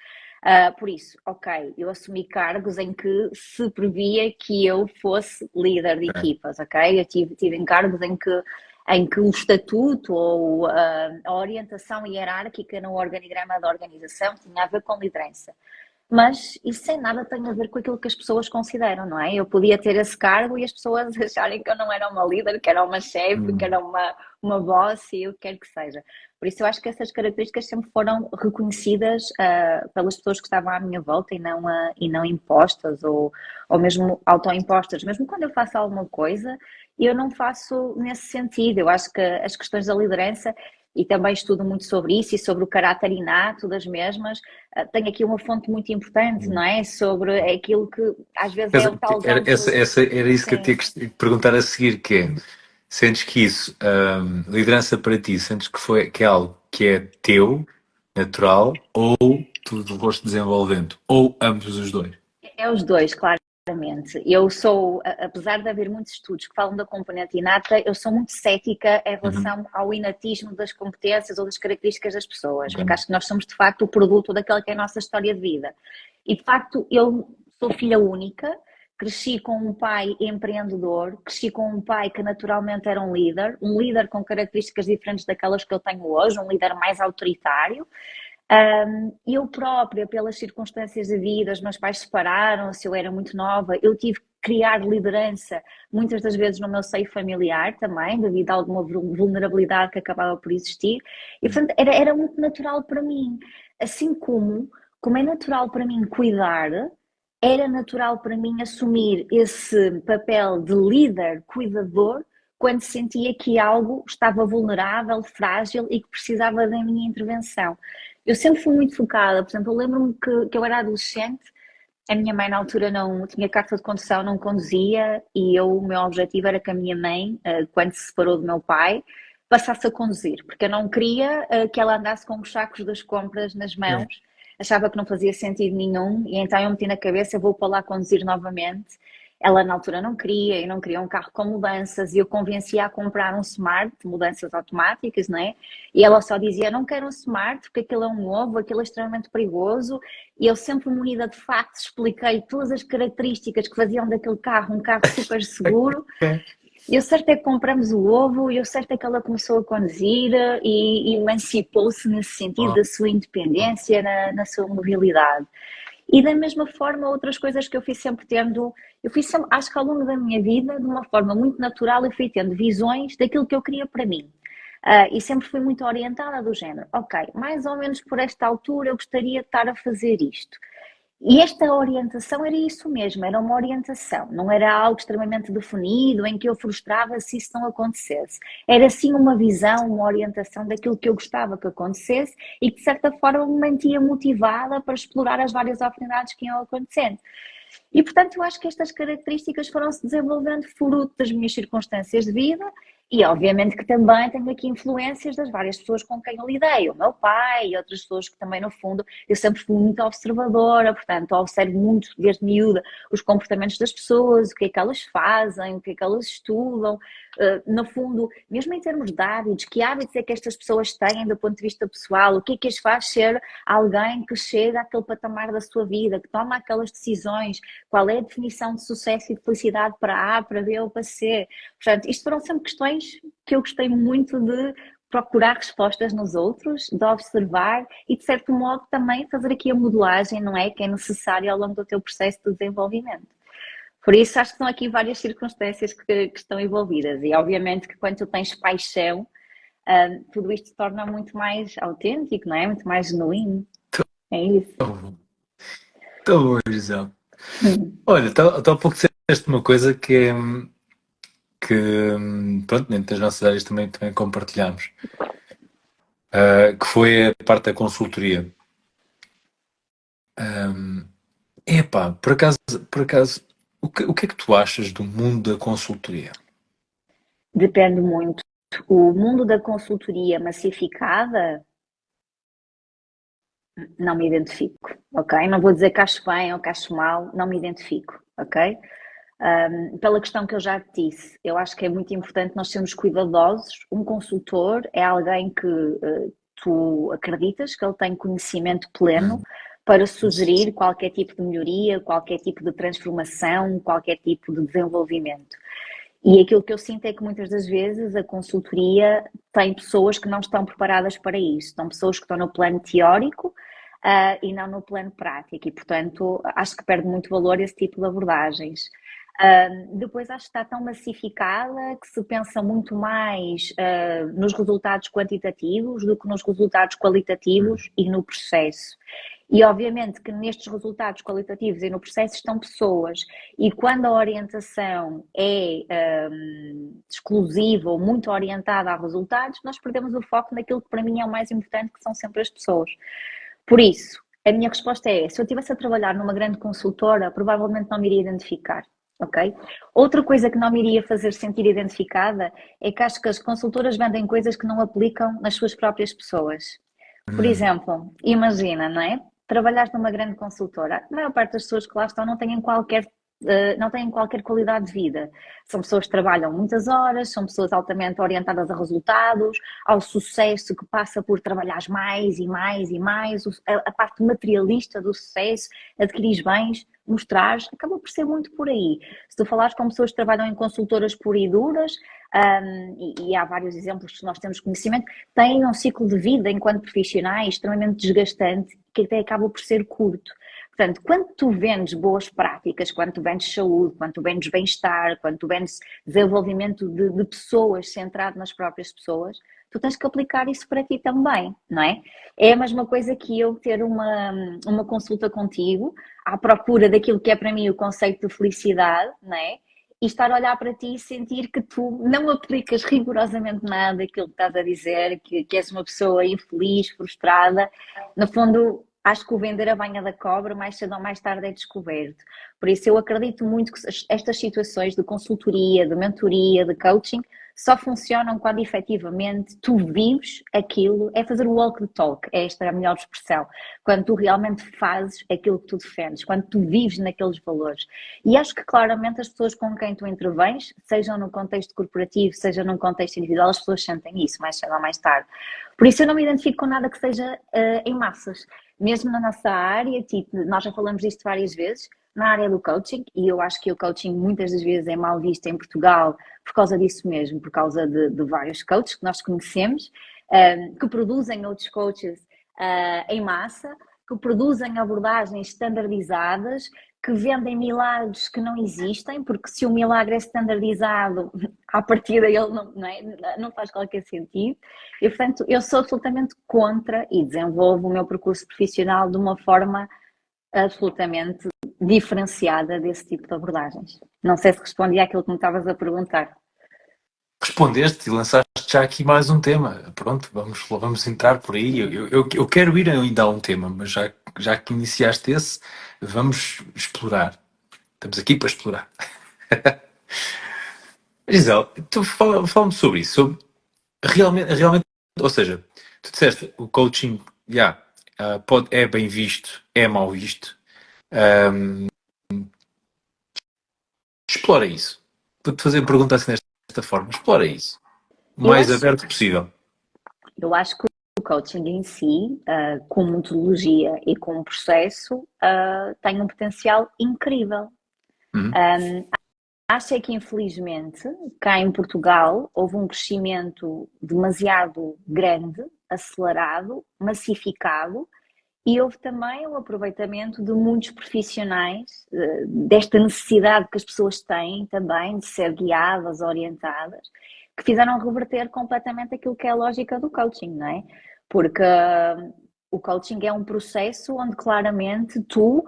Por isso, ok, eu assumi cargos em que se previa que eu fosse líder de Ok. equipas, ok? Eu tive encargos em que o estatuto ou a orientação hierárquica no organigrama da organização tinha a ver com liderança. Mas isso sem nada tem a ver com aquilo que as pessoas consideram, não é? Eu podia ter esse cargo e as pessoas acharem que eu não era uma líder, que era uma chefe, que Hum, era uma boss e o que quer que seja. Por isso eu acho que essas características sempre foram reconhecidas pelas pessoas que estavam à minha volta e não impostas ou mesmo autoimpostas. Mesmo quando eu faço alguma coisa, eu não faço nesse sentido. Eu acho que as questões da liderança e também estudo muito sobre isso e sobre o caráter inato das mesmas. Tenho aqui uma fonte muito importante, não hum. é? Sobre aquilo que às vezes é o tal Era, gancho. era isso que eu Sim. tinha que perguntar a seguir, que é, sentes que isso, liderança para ti, sentes que que é algo que é teu, natural, ou tu foste desenvolvendo, ou ambos os dois? É os dois, claramente. Eu sou, apesar de haver muitos estudos que falam da componente inata, eu sou muito cética em Uhum. relação ao inatismo das competências ou das características das pessoas, Ok. porque acho que nós somos de facto o produto daquela que é a nossa história de vida. E de facto, eu sou filha única, cresci com um pai empreendedor, cresci com um pai que naturalmente era um líder com características diferentes daquelas que eu tenho hoje, um líder mais autoritário. Eu própria, pelas circunstâncias da vida, os meus pais separaram-se, eu era muito nova, eu tive que criar liderança, muitas das vezes no meu seio familiar também, devido a alguma vulnerabilidade que acabava por existir, e portanto era muito natural para mim. Assim como é natural para mim cuidar, era natural para mim assumir esse papel de líder, cuidador, quando sentia que algo estava vulnerável, frágil e que precisava da minha intervenção. Eu sempre fui muito focada, por exemplo, eu lembro-me que eu era adolescente, a minha mãe na altura não tinha carta de condução, não conduzia e o meu objetivo era que a minha mãe, quando se separou do meu pai, passasse a conduzir, porque eu não queria que ela andasse com os sacos das compras nas É. mãos, achava que não fazia sentido nenhum e então eu meti na cabeça, vou para lá conduzir novamente. Ela na altura não queria, eu não queria um carro com mudanças e eu convencia a comprar um Smart, mudanças automáticas, não é? E ela só dizia, não quero um Smart porque aquilo é um novo, aquilo é extremamente perigoso. E eu sempre munida de factos expliquei todas as características que faziam daquele carro um carro super seguro. E o certo é que compramos o ovo e o certo é que ela começou a conduzir e emancipou-se nesse sentido Oh, da sua independência, na sua mobilidade. E da mesma forma, outras coisas que eu fui sempre tendo, eu fui sempre, acho que ao longo da minha vida, de uma forma muito natural, eu fui tendo visões daquilo que eu queria para mim. E sempre fui muito orientada do género, ok, mais ou menos por esta altura eu gostaria de estar a fazer isto. E esta orientação era isso mesmo, era uma orientação, não era algo extremamente definido em que eu frustrava se isso não acontecesse. Era sim uma visão, uma orientação daquilo que eu gostava que acontecesse e que de certa forma me mantinha motivada para explorar as várias oportunidades que iam acontecendo. E portanto eu acho que estas características foram se desenvolvendo fruto das minhas circunstâncias de vida e obviamente que também tenho aqui influências das várias pessoas com quem eu lidei, o meu pai e outras pessoas que também no fundo eu sempre fui muito observadora, portanto observo muito desde miúda os comportamentos das pessoas, o que é que elas fazem, o que é que elas estudam, no fundo, mesmo em termos de hábitos, que hábitos é que estas pessoas têm do ponto de vista pessoal, o que é que as faz ser alguém que chega àquele patamar da sua vida, que toma aquelas decisões, qual é a definição de sucesso e de felicidade para A, para B ou para C. Portanto, isto foram sempre questões que eu gostei muito de procurar respostas nos outros, de observar e, de certo modo, também fazer aqui a modelagem, não é? Que é necessária ao longo do teu processo de desenvolvimento. Por isso, acho que estão aqui várias circunstâncias que estão envolvidas e, obviamente, que quando tu tens paixão, tudo isto se torna muito mais autêntico, não é? Muito mais genuíno. É isso. tão bom, Gisele. Olha, há pouco disseste uma coisa que pronto, dentro das nossas áreas também compartilhamos, que foi a parte da consultoria. Epá, por acaso, o que é que tu achas do mundo da consultoria? Depende muito. O mundo da consultoria massificada, não me identifico, ok? Não vou dizer que acho bem ou que acho mal, não me identifico, ok? Pela questão que eu já te disse, eu acho que é muito importante nós sermos cuidadosos. Um consultor é alguém que tu acreditas que ele tem conhecimento pleno Hum, para sugerir qualquer tipo de melhoria, qualquer tipo de transformação, qualquer tipo de desenvolvimento. E aquilo que eu sinto é que muitas das vezes a consultoria tem pessoas que não estão preparadas para isso. São pessoas que estão no plano teórico, e não no plano prático. E, portanto, acho que perde muito valor esse tipo de abordagens. Depois acho que está tão massificada que se pensa muito mais nos resultados quantitativos do que nos resultados qualitativos e no processo. E obviamente que nestes resultados qualitativos e no processo estão pessoas, e quando a orientação é exclusiva ou muito orientada a resultados, nós perdemos o foco naquilo que para mim é o mais importante, que são sempre as pessoas. Por isso, a minha resposta é: se eu estivesse a trabalhar numa grande consultora, provavelmente não me iria identificar. Ok? Outra coisa que não me iria fazer sentir identificada é que acho que as consultoras vendem coisas que não aplicam nas suas próprias pessoas. Por hum, exemplo, imagina, não é? Trabalhar numa grande consultora. A maior parte das pessoas que lá estão não têm qualquer qualidade de vida. São pessoas que trabalham muitas horas, são pessoas altamente orientadas a resultados, ao sucesso que passa por trabalhar mais e mais e mais, a parte materialista do sucesso, adquirir bens, mostrar, acaba por ser muito por aí. Se tu falares com pessoas que trabalham em consultoras puras e duras, e há vários exemplos que nós temos conhecimento, têm um ciclo de vida enquanto profissionais extremamente desgastante, que até acaba por ser curto. Portanto, quando tu vendes boas práticas, quando tu vendes saúde, quando tu vendes bem-estar, quando tu vendes desenvolvimento de pessoas centrado nas próprias pessoas, tu tens que aplicar isso para ti também, não é? É a mesma coisa que eu ter uma consulta contigo à procura daquilo que é para mim o conceito de felicidade, não é? E estar a olhar para ti e sentir que tu não aplicas rigorosamente nada daquilo que estás a dizer, que és uma pessoa infeliz, frustrada. No fundo, acho que o vender a banha da cobra mais cedo ou mais tarde é descoberto. Por isso eu acredito muito que estas situações de consultoria, de mentoria, de coaching, só funcionam quando efetivamente tu vives aquilo, é fazer o walk the talk, esta é a melhor expressão, quando tu realmente fazes aquilo que tu defendes, quando tu vives naqueles valores. E acho que claramente as pessoas com quem tu intervens, sejam no contexto corporativo, seja num contexto individual, as pessoas sentem isso mais cedo ou mais tarde. Por isso eu não me identifico com nada que seja em massas. Mesmo na nossa área, tipo, nós já falamos disto várias vezes, na área do coaching, e eu acho que o coaching muitas das vezes é mal visto em Portugal por causa disso mesmo, por causa de vários coaches que nós conhecemos, que produzem outros coaches em massa, que produzem abordagens standardizadas, que vendem milagres que não existem, porque se o milagre é standardizado, à partida ele não faz qualquer sentido. E, portanto, eu sou absolutamente contra e desenvolvo o meu percurso profissional de uma forma absolutamente diferenciada desse tipo de abordagens. Não sei se respondi àquilo que me estavas a perguntar. Respondeste e lançaste já aqui mais um tema. Pronto, vamos entrar por aí. Eu quero ir ainda a um tema, mas já que iniciaste esse, vamos explorar. Estamos aqui para explorar. Gisele, tu fala-me sobre isso, sobre realmente, ou seja, tu disseste o coaching, é bem visto, é mal visto. Ahm, explora isso. Vou-te fazer a pergunta assim desta forma. Explora isso. O Eu mais acho, aberto possível. eu acho que o coaching em si, como metodologia e como processo, tem um potencial incrível. Uhum. Acho é que, infelizmente, cá em Portugal, houve um crescimento demasiado grande, acelerado, massificado, e houve também o aproveitamento de muitos profissionais, desta necessidade que as pessoas têm também de ser guiadas, orientadas, que fizeram reverter completamente aquilo que é a lógica do coaching, não é? Porque o coaching é um processo onde claramente tu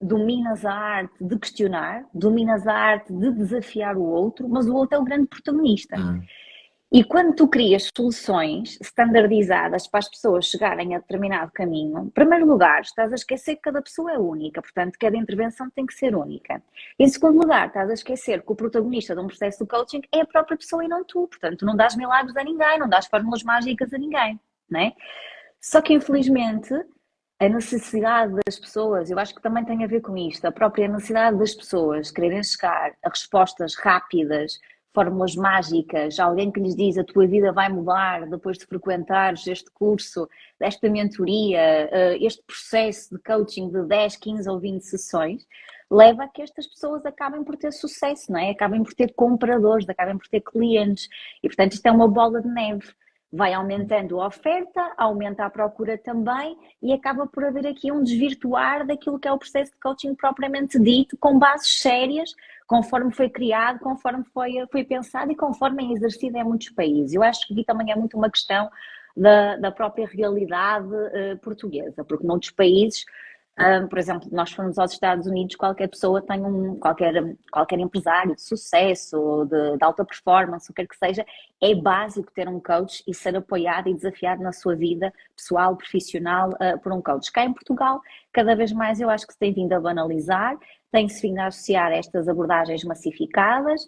dominas a arte de questionar, dominas a arte de desafiar o outro, mas o outro é o grande protagonista. Uhum. E quando tu crias soluções standardizadas para as pessoas chegarem a determinado caminho, em primeiro lugar, estás a esquecer que cada pessoa é única, portanto, cada intervenção tem que ser única. Em segundo lugar, estás a esquecer que o protagonista de um processo de coaching é a própria pessoa e não tu, portanto, não dás milagres a ninguém, não dás fórmulas mágicas a ninguém, não é? Só que, infelizmente, a necessidade das pessoas, eu acho que também tem a ver com isto, a própria necessidade das pessoas quererem chegar a respostas rápidas, fórmulas mágicas, alguém que lhes diz a tua vida vai mudar depois de frequentares este curso, esta mentoria, este processo de coaching de 10, 15 ou 20 sessões, leva a que estas pessoas acabem por ter sucesso, não é? Acabem por ter compradores, acabem por ter clientes. E, portanto, isto é uma bola de neve. Vai aumentando a oferta, aumenta a procura também e acaba por haver aqui um desvirtuar daquilo que é o processo de coaching propriamente dito, com bases sérias, conforme foi criado, conforme foi pensado e conforme é exercido em muitos países. Eu acho que aqui também é muito uma questão da própria realidade portuguesa, porque noutros países, por exemplo, nós fomos aos Estados Unidos, qualquer pessoa tem qualquer empresário de sucesso, ou de alta performance, o que quer que seja, é básico ter um coach e ser apoiado e desafiado na sua vida pessoal, profissional, por um coach. Cá em Portugal, cada vez mais eu acho que se tem vindo a banalizar, tem-se vindo a associar estas abordagens massificadas,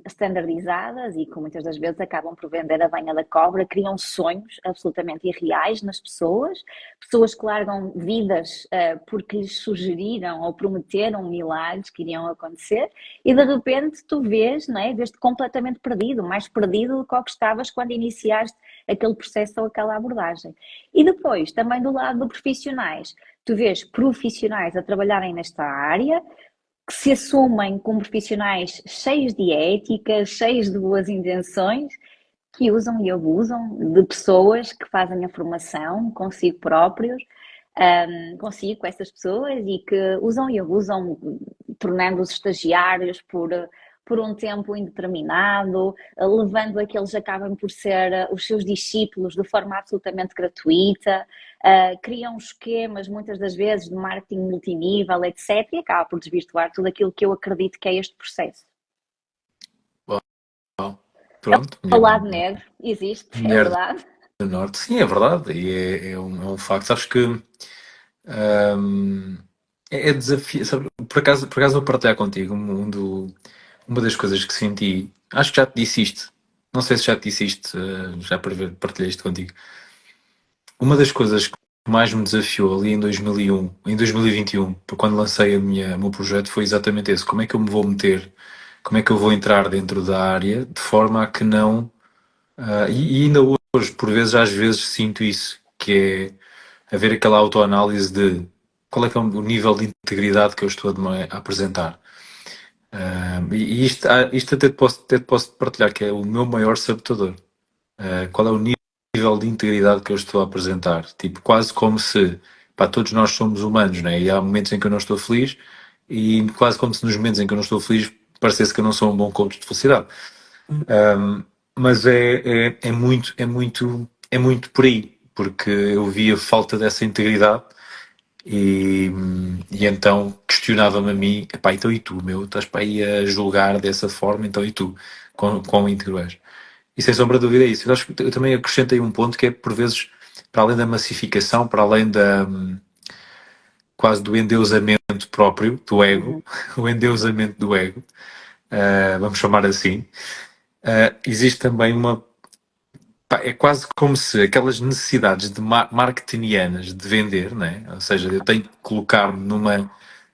standardizadas e que muitas das vezes acabam por vender a banha da cobra, criam sonhos absolutamente irreais nas pessoas, pessoas que largam vidas porque lhes sugeriram ou prometeram milagres que iriam acontecer e de repente tu vês, não é? Vês-te completamente perdido, mais perdido do que o que estavas quando iniciaste aquele processo ou aquela abordagem. E depois, também do lado dos profissionais, tu vês profissionais a trabalharem nesta área, que se assumem como profissionais cheios de ética, cheios de boas intenções, que usam e abusam de pessoas que fazem a formação consigo próprios, consigo com essas pessoas e que usam e abusam, tornando-os estagiários por um tempo indeterminado, levando a que eles acabem por ser os seus discípulos de forma absolutamente gratuita, criam esquemas muitas das vezes de marketing multinível, etc. E acaba por desvirtuar tudo aquilo que eu acredito que é este processo. Bom, pronto, O lado negro existe, é mulher verdade. do Norte, sim, é verdade, e é um facto. Acho que é desafio. Sabe, por acaso vou partilhar contigo uma das coisas que senti. acho que já te disse isto. Não sei se já te disse isto, já partilhei isto contigo. Uma das coisas que mais me desafiou ali em 2001, em 2021, quando lancei o meu projeto, foi exatamente esse. Como é que eu me vou meter? Como é que eu vou entrar dentro da área de forma a que não. E ainda hoje, por vezes, às vezes sinto isso, que é haver aquela autoanálise de qual é que é o nível de integridade que eu estou a apresentar. E isto até te posso partilhar, que é o meu maior sabotador. Qual é o nível de integridade que eu estou a apresentar? Tipo, quase como se, pá, todos nós somos humanos, né? E há momentos em que eu não estou feliz e quase como se nos momentos em que eu não estou feliz parecesse que eu não sou um bom coach de felicidade. Mas é muito por aí, porque eu vi a falta dessa integridade e, e então questionava-me a mim, epá, então e tu, meu, estás para aí a julgar dessa forma, então e tu, quão íntegro és? E sem sombra de dúvida é isso. Eu acho que eu também acrescentei um ponto que é, por vezes, para além da massificação, para além da quase do endeusamento próprio, do ego, Uhum. o endeusamento do ego, vamos chamar assim, existe também uma. Pá, é quase como se aquelas necessidades de marketingianas de vender, né? Ou seja, eu tenho que colocar-me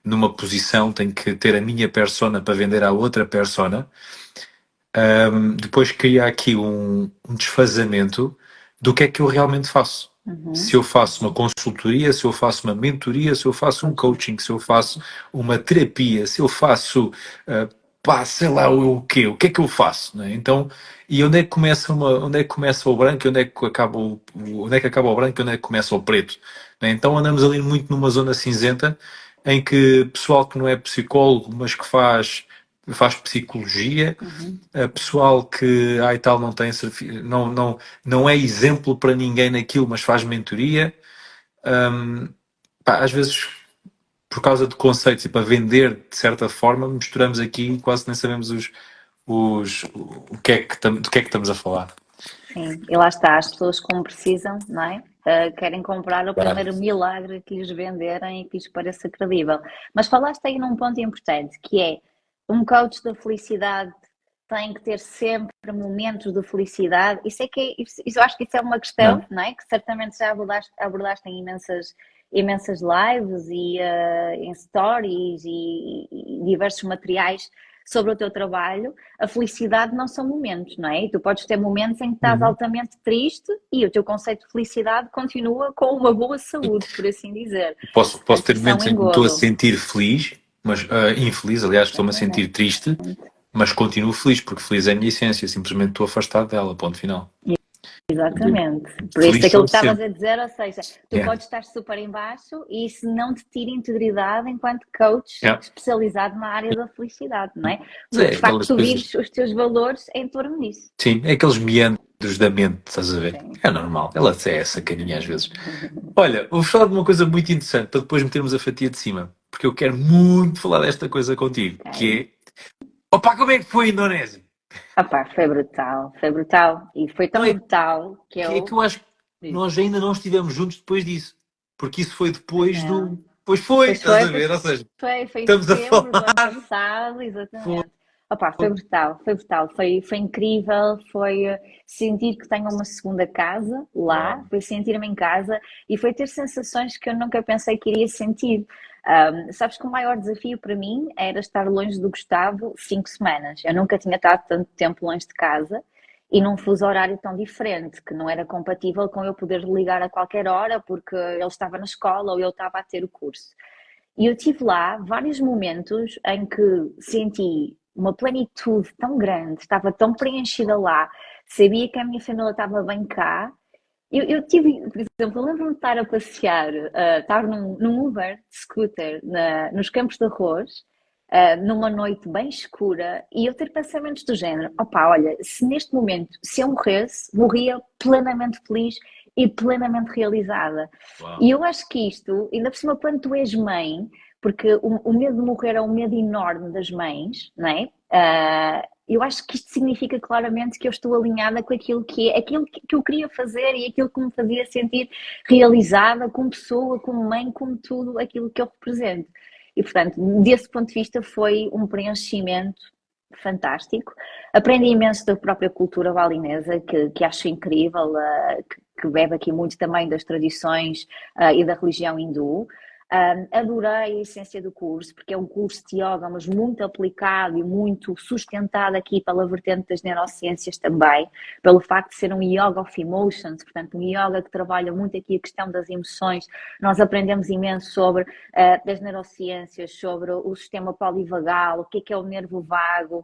numa posição, tenho que ter a minha persona para vender à outra persona. Depois cria aqui um desfazamento do que é que eu realmente faço. Uhum. Se eu faço uma consultoria, se eu faço uma mentoria, se eu faço um coaching, se eu faço uma terapia, se eu faço, pá, sei lá o que é que eu faço, né? Então, e onde é que começa o branco e onde é que acaba o branco e onde é que começa o preto, né? Então andamos ali muito numa zona cinzenta em que pessoal que não é psicólogo, mas que faz psicologia, Uhum. pessoal que ai tal não tem não é exemplo para ninguém naquilo, mas faz mentoria. Pá, às vezes por causa de conceitos e para vender de certa forma misturamos aqui e quase nem sabemos o que é que do que é que estamos a falar. Sim, e lá está, as pessoas como precisam, não é? Querem comprar o Claro. primeiro milagre que lhes venderem e que lhes pareça credível. Mas falaste aí num ponto importante, que é um coach da felicidade tem que ter sempre momentos de felicidade. Isso eu acho que isso é uma questão, Não. não é? Que certamente já abordaste em imensas lives e em stories e diversos materiais sobre o teu trabalho. A felicidade não são momentos, não é? E tu podes ter momentos em que estás Uhum. altamente triste e o teu conceito de felicidade continua com uma boa saúde, por assim dizer. Posso Portanto, ter isso é um momentos em que me estou a engodo. sentir feliz, mas infeliz, aliás, estou-me a sentir Exatamente. triste, mas continuo feliz, porque feliz é a minha essência, simplesmente estou afastado dela, ponto final. Exatamente. Por isso, Feliz aquilo sou que estavas sempre. a dizer, ou seja, tu Yeah. podes estar super em baixo e isso não te tira integridade enquanto coach Yeah. especializado na área da felicidade, não é? Mas Porque é de facto aquelas tu coisas. vives os teus valores em torno disso. Sim, é aqueles meandros da mente, estás a ver? Sim. É normal, ela é essa carinha às vezes. Olha, vou falar de uma coisa muito interessante para depois metermos a fatia de cima, porque eu quero muito falar desta coisa contigo, Ok. que é, opá, como é que foi a Indonésia? Opá, foi brutal, foi brutal. E foi Não tão é brutal que que eu. eu acho que Disse, nós ainda não estivemos juntos depois disso, porque isso foi depois não. do. Pois foi, Pois estás foi, a ver? Ou seja, foi em estamos a setembro do falar. ano passado, Foi, exatamente. Opa, foi brutal, foi brutal, foi incrível, foi sentir que tenho uma segunda casa lá, uau, foi sentir-me em casa e foi ter sensações que eu nunca pensei que iria sentir. Sabes que o maior desafio para mim era estar longe do Gustavo 5 semanas. Eu nunca tinha estado tanto tempo longe de casa e num fuso horário tão diferente, que não era compatível com eu poder ligar a qualquer hora porque ele estava na escola ou eu estava a ter o curso. E eu tive lá vários momentos em que senti uma plenitude tão grande, estava tão preenchida lá, sabia que a minha família estava bem cá. Eu tive, por exemplo, eu lembro-me de estar a passear, estar num Uber de scooter nos Campos de Arroz, numa noite bem escura, e eu ter pensamentos do género: opá, olha, se neste momento, se eu morresse, morria plenamente feliz e plenamente realizada. E uau. eu acho que isto, ainda por cima, quando tu és mãe, porque o medo de morrer é um medo enorme das mães, não é? Eu acho que isto significa claramente que eu estou alinhada com aquilo que é, aquilo que eu queria fazer e aquilo que me fazia sentir realizada como pessoa, como mãe, como tudo aquilo que eu represento. E, portanto, desse ponto de vista, foi um preenchimento fantástico. Aprendi imenso da própria cultura balinesa, que acho incrível, que bebe aqui muito também das tradições e da religião hindu. Adorei a essência do curso, porque é um curso de yoga, mas muito aplicado e muito sustentado aqui pela vertente das neurociências também, pelo facto de ser um yoga of emotions, portanto um yoga que trabalha muito aqui a questão das emoções. Nós aprendemos imenso sobre das neurociências, sobre o sistema polivagal, o que é o nervo vago,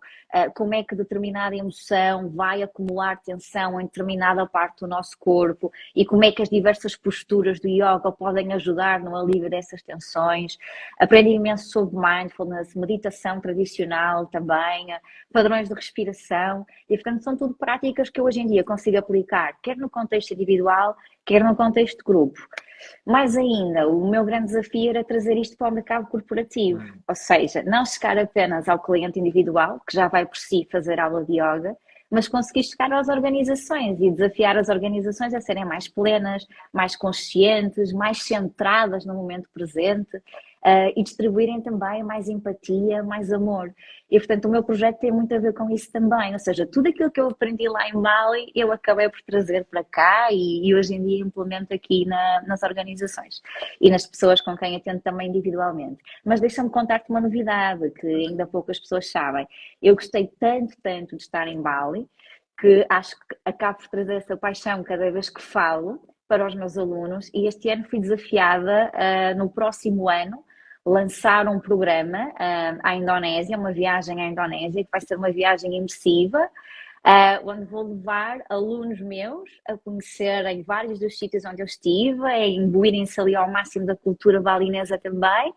como é que determinada emoção vai acumular tensão em determinada parte do nosso corpo e como é que as diversas posturas do yoga podem ajudar no alívio dessas tensões. Aprendi imenso sobre mindfulness, meditação tradicional também, padrões de respiração e, portanto, são tudo práticas que eu hoje em dia consigo aplicar, quer no contexto individual, quer no contexto de grupo. Mais ainda, o meu grande desafio era trazer isto para o mercado corporativo, ou seja, não chegar apenas ao cliente individual, que já vai por si fazer aula de yoga, mas conseguir chegar às organizações e desafiar as organizações a serem mais plenas, mais conscientes, mais centradas no momento presente e distribuírem também mais empatia, mais amor. E, portanto, o meu projeto tem muito a ver com isso também, ou seja, tudo aquilo que eu aprendi lá em Bali, eu acabei por trazer para cá e hoje em dia implemento aqui nas organizações e nas pessoas com quem atendo também individualmente. Mas deixa-me contar-te uma novidade que ainda poucas pessoas sabem. Eu gostei tanto, tanto de estar em Bali, que acho que acabo por trazer essa paixão cada vez que falo para os meus alunos e este ano fui desafiada no próximo ano lançar um programa à Indonésia, uma viagem à Indonésia, que vai ser uma viagem imersiva, onde vou levar alunos meus a conhecerem vários dos sítios onde eu estive, a imbuírem-se ali ao máximo da cultura balinesa também.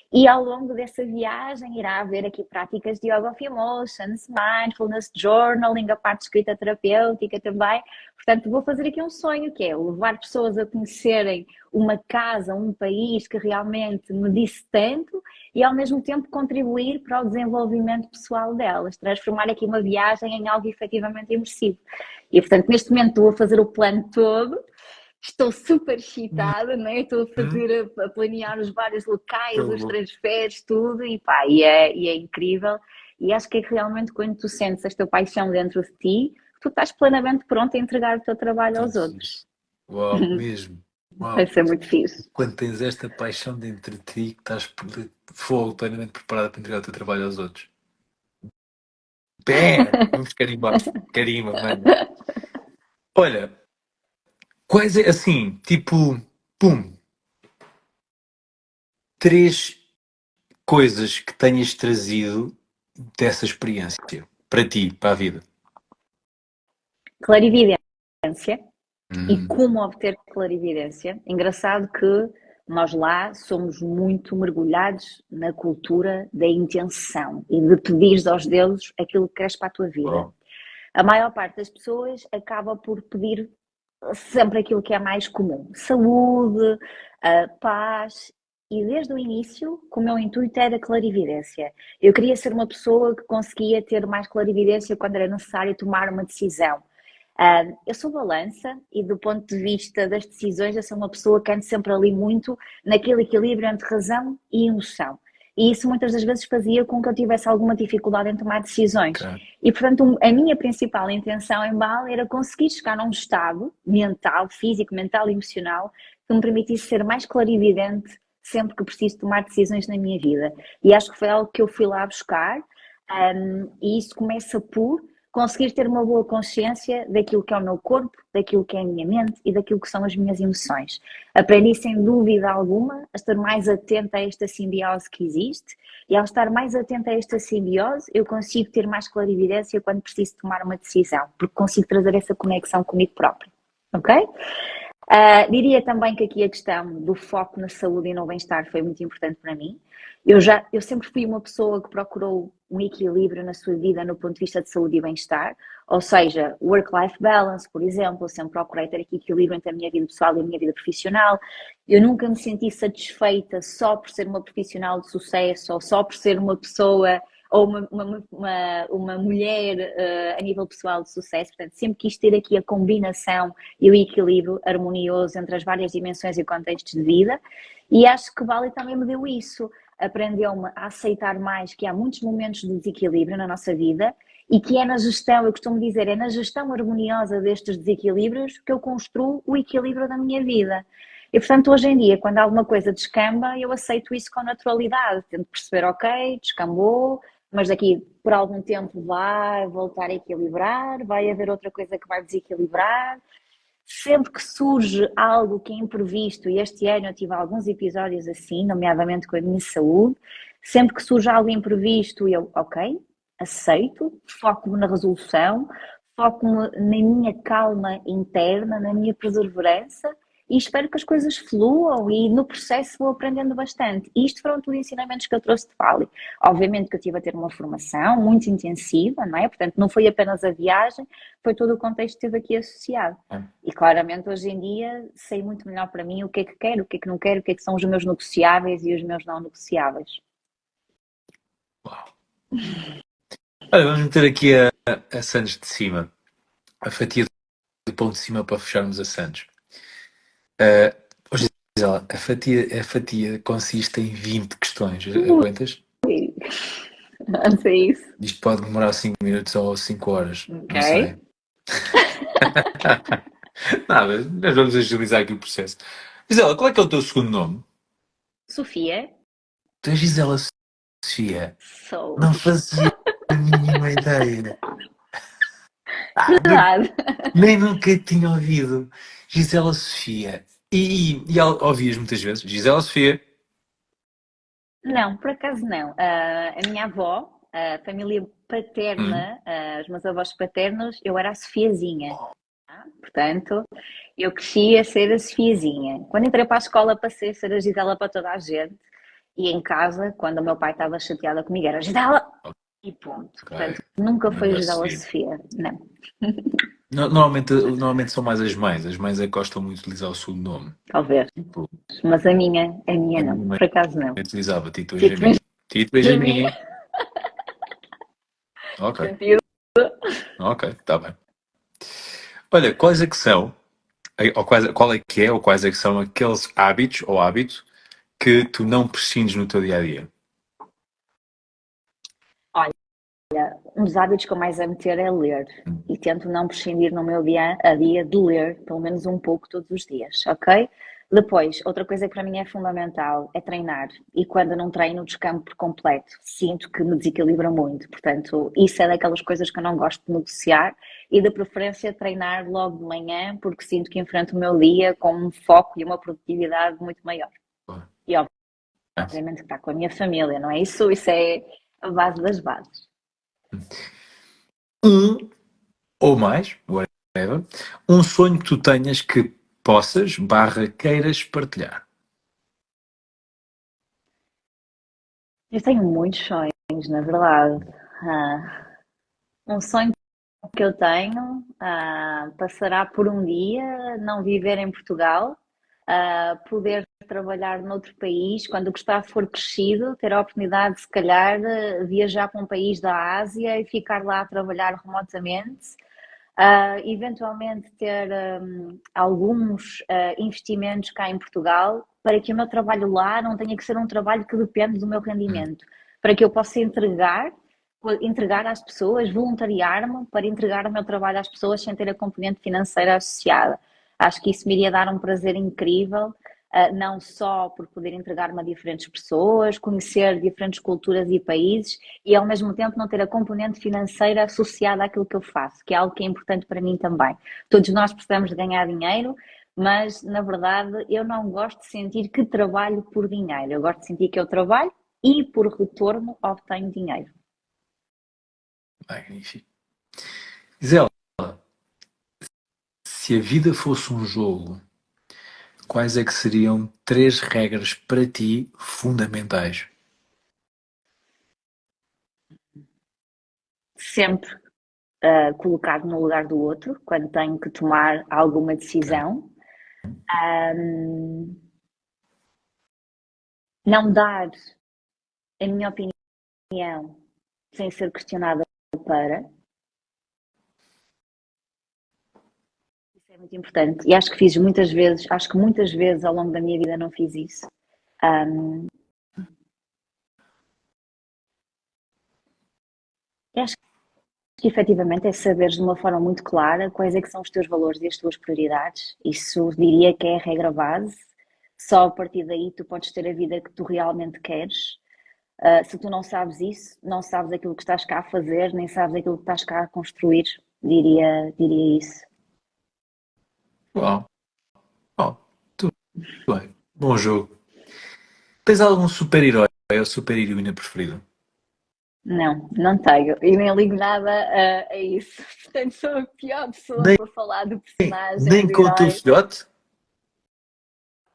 E ao longo dessa viagem irá haver aqui práticas de Yoga of Emotions, Mindfulness, Journaling, a parte de escrita terapêutica também. Portanto, vou fazer aqui um sonho, que é levar pessoas a conhecerem uma casa, um país que realmente me disse tanto e ao mesmo tempo contribuir para o desenvolvimento pessoal delas, transformar aqui uma viagem em algo efetivamente imersivo. E, portanto, neste momento estou a fazer o plano todo. Estou super excitada, né? Estou a planear os vários locais, os transferes, tudo, e pá, e é incrível. E acho que é que realmente quando tu sentes esta paixão dentro de ti, tu estás plenamente pronto a entregar o teu trabalho aos outros. Uau, mesmo. Vai Uau. ser muito fixe. Quando tens esta paixão dentro de ti, que estás fogo plenamente preparado para entregar o teu trabalho aos outros. Bem, vamos carimbar. Carimba, mano. Olha, quais é assim, tipo, pum, três coisas que tenhas trazido dessa experiência para ti, para a vida? Clarividência e como obter clarividência. Engraçado que nós lá somos muito mergulhados na cultura da intenção e de pedir aos deuses aquilo que queres para a tua vida. Uau. A maior parte das pessoas acaba por pedir sempre aquilo que é mais comum: saúde, paz. E desde o início, o meu intuito era clarividência. Eu queria ser uma pessoa que conseguia ter mais clarividência quando era necessário tomar uma decisão. Eu sou balança e do ponto de vista das decisões eu sou uma pessoa que ando sempre ali muito naquele equilíbrio entre razão e emoção. E isso muitas das vezes fazia com que eu tivesse alguma dificuldade em tomar decisões. Ok. E portanto a minha principal intenção em Bali era conseguir chegar a um estado mental, físico, mental e emocional que me permitisse ser mais clarividente sempre que preciso tomar decisões na minha vida. E acho que foi algo que eu fui lá buscar, e isso começa por conseguir ter uma boa consciência daquilo que é o meu corpo, daquilo que é a minha mente e daquilo que são as minhas emoções. Aprendi sem dúvida alguma a estar mais atenta a esta simbiose que existe e ao estar mais atenta a esta simbiose eu consigo ter mais clarividência quando preciso tomar uma decisão, porque consigo trazer essa conexão comigo própria, ok? Diria também que aqui a questão do foco na saúde e no bem-estar foi muito importante para mim. Eu sempre fui uma pessoa que procurou um equilíbrio na sua vida no ponto de vista de saúde e bem-estar, ou seja, work-life balance, por exemplo, eu sempre procurei ter aqui equilíbrio entre a minha vida pessoal e a minha vida profissional. Eu nunca me senti satisfeita só por ser uma profissional de sucesso ou só por ser uma pessoa ou uma mulher a nível pessoal de sucesso. Portanto, sempre quis ter aqui a combinação e o equilíbrio harmonioso entre as várias dimensões e contextos de vida, e acho que Bali também me deu isso. aprendeu-me a aceitar mais que há muitos momentos de desequilíbrio na nossa vida e que é na gestão, eu costumo dizer, é na gestão harmoniosa destes desequilíbrios que eu construo o equilíbrio da minha vida. E, portanto, hoje em dia, quando alguma coisa descamba, eu aceito isso com naturalidade. Tento perceber, ok, descambou, mas daqui por algum tempo vai voltar a equilibrar, vai haver outra coisa que vai desequilibrar. Sempre que surge algo que é imprevisto, e este ano eu tive alguns episódios assim, nomeadamente com a minha saúde, sempre que surge algo imprevisto, eu, ok, aceito, foco-me na resolução, foco-me na minha calma interna, na minha perseverança e espero que as coisas fluam e no processo vou aprendendo bastante. E isto foram tudo ensinamentos que eu trouxe de Bali. Obviamente que eu tive a ter uma formação muito intensiva, não é? Portanto, não foi apenas a viagem, foi todo o contexto que esteve aqui associado. E claramente hoje em dia sei muito melhor para mim o que é que quero, o que é que não quero, o que é que são os meus negociáveis e os meus não negociáveis. Uau. Olha, vamos meter aqui a Santos de cima. A fatia do pão de cima para fecharmos a Santos. Hoje diz ela, a fatia consiste em 20 questões. Aguentas? Antes é isso. Isto pode demorar 5 minutos ou 5 horas. Ok. Não sei. Nada, nós vamos agilizar aqui o processo. Gisela, qual é que é o teu segundo nome? Sofia, Tu és Gisela Sofia. sou. Não fazia a mínima ideia. Verdade. Nem nunca tinha ouvido. Gisela Sofia. E ouvias muitas vezes? Gisela Sofia. Não, por acaso não. A minha avó, a família Hum. paterna, os meus avós paternos, eu era a Sofiazinha. Portanto, eu cresci a ser a Sofiazinha. Quando entrei para a escola, passei a ser a Gisela para toda a gente. E em casa, quando o meu pai estava chateado comigo, era Gisela! E ponto. Ok. Portanto, nunca foi Nunca Gisela segui. Sofia. Não. Normalmente são mais as mães. As mães é que gostam muito de utilizar o segundo nome. Talvez. Tipo, Mas a minha a não. minha mãe Por acaso não. utilizava Tito Fico Benjamin. Tito Benjamin. Benjamin. Ok, Sentido. ok, está bem. Olha, quais é que são, ou qual é que é, ou quais é que são aqueles hábitos ou hábito que tu não prescindes no teu dia a dia? Olha, um dos hábitos que eu mais amo ter é ler. E tento não prescindir no meu dia a dia de ler, pelo menos um pouco todos os dias, ok? Depois, outra coisa que para mim é fundamental é treinar. E quando não treino, descampo por completo. Sinto que me desequilibra muito. Portanto, isso é daquelas coisas que eu não gosto de negociar. E de preferência treinar logo de manhã, porque sinto que enfrento o meu dia com um foco e uma produtividade muito maior. E obviamente que está com a minha família, não é? Isso é a base das bases. Um ou mais, whatever, um sonho que tu tenhas que possas, queiras partilhar. Eu tenho muitos sonhos, na verdade. Um sonho que eu tenho passará por um dia não viver em Portugal, poder trabalhar noutro país, quando o Gustavo for crescido, ter a oportunidade de, se calhar, viajar para um país da Ásia e ficar lá a trabalhar remotamente. Eventualmente ter alguns investimentos cá em Portugal para que o meu trabalho lá não tenha que ser um trabalho que depende do meu Hum, rendimento, para que eu possa entregar às pessoas, voluntariar-me para entregar o meu trabalho às pessoas sem ter a componente financeira associada. Acho que isso me iria dar um prazer incrível, não só por poder entregar-me a diferentes pessoas, conhecer diferentes culturas e países e ao mesmo tempo não ter a componente financeira associada àquilo que eu faço, que é algo que é importante para mim também. Todos nós precisamos de ganhar dinheiro, mas na verdade eu não gosto de sentir que trabalho por dinheiro. Eu gosto de sentir que eu trabalho e por retorno obtenho dinheiro. magnífico. Gisela, se a vida fosse um jogo, quais é que seriam 3 regras para ti fundamentais? Sempre colocar no lugar do outro quando tenho que tomar alguma Ok? decisão. Um, não dar a minha opinião sem ser questionada para. Isso é muito importante. E acho que fiz muitas vezes, acho que muitas vezes ao longo da minha vida não fiz isso. Um, Eu acho que efetivamente é saberes de uma forma muito clara quais é que são os teus valores e as tuas prioridades. Isso diria que é a regra base. Só a partir daí tu podes ter a vida que tu realmente queres. Se tu não sabes isso, não sabes aquilo que estás cá a fazer, nem sabes aquilo que estás cá a construir, diria isso. Uau, uau, tudo bem. Bom jogo. Tens algum super-herói ou super-heroína preferido? Não, não tenho. E nem ligo nada a isso. Portanto, sou a pior pessoa Nem, para falar de personagens, nem de com o teu heróis. filhote?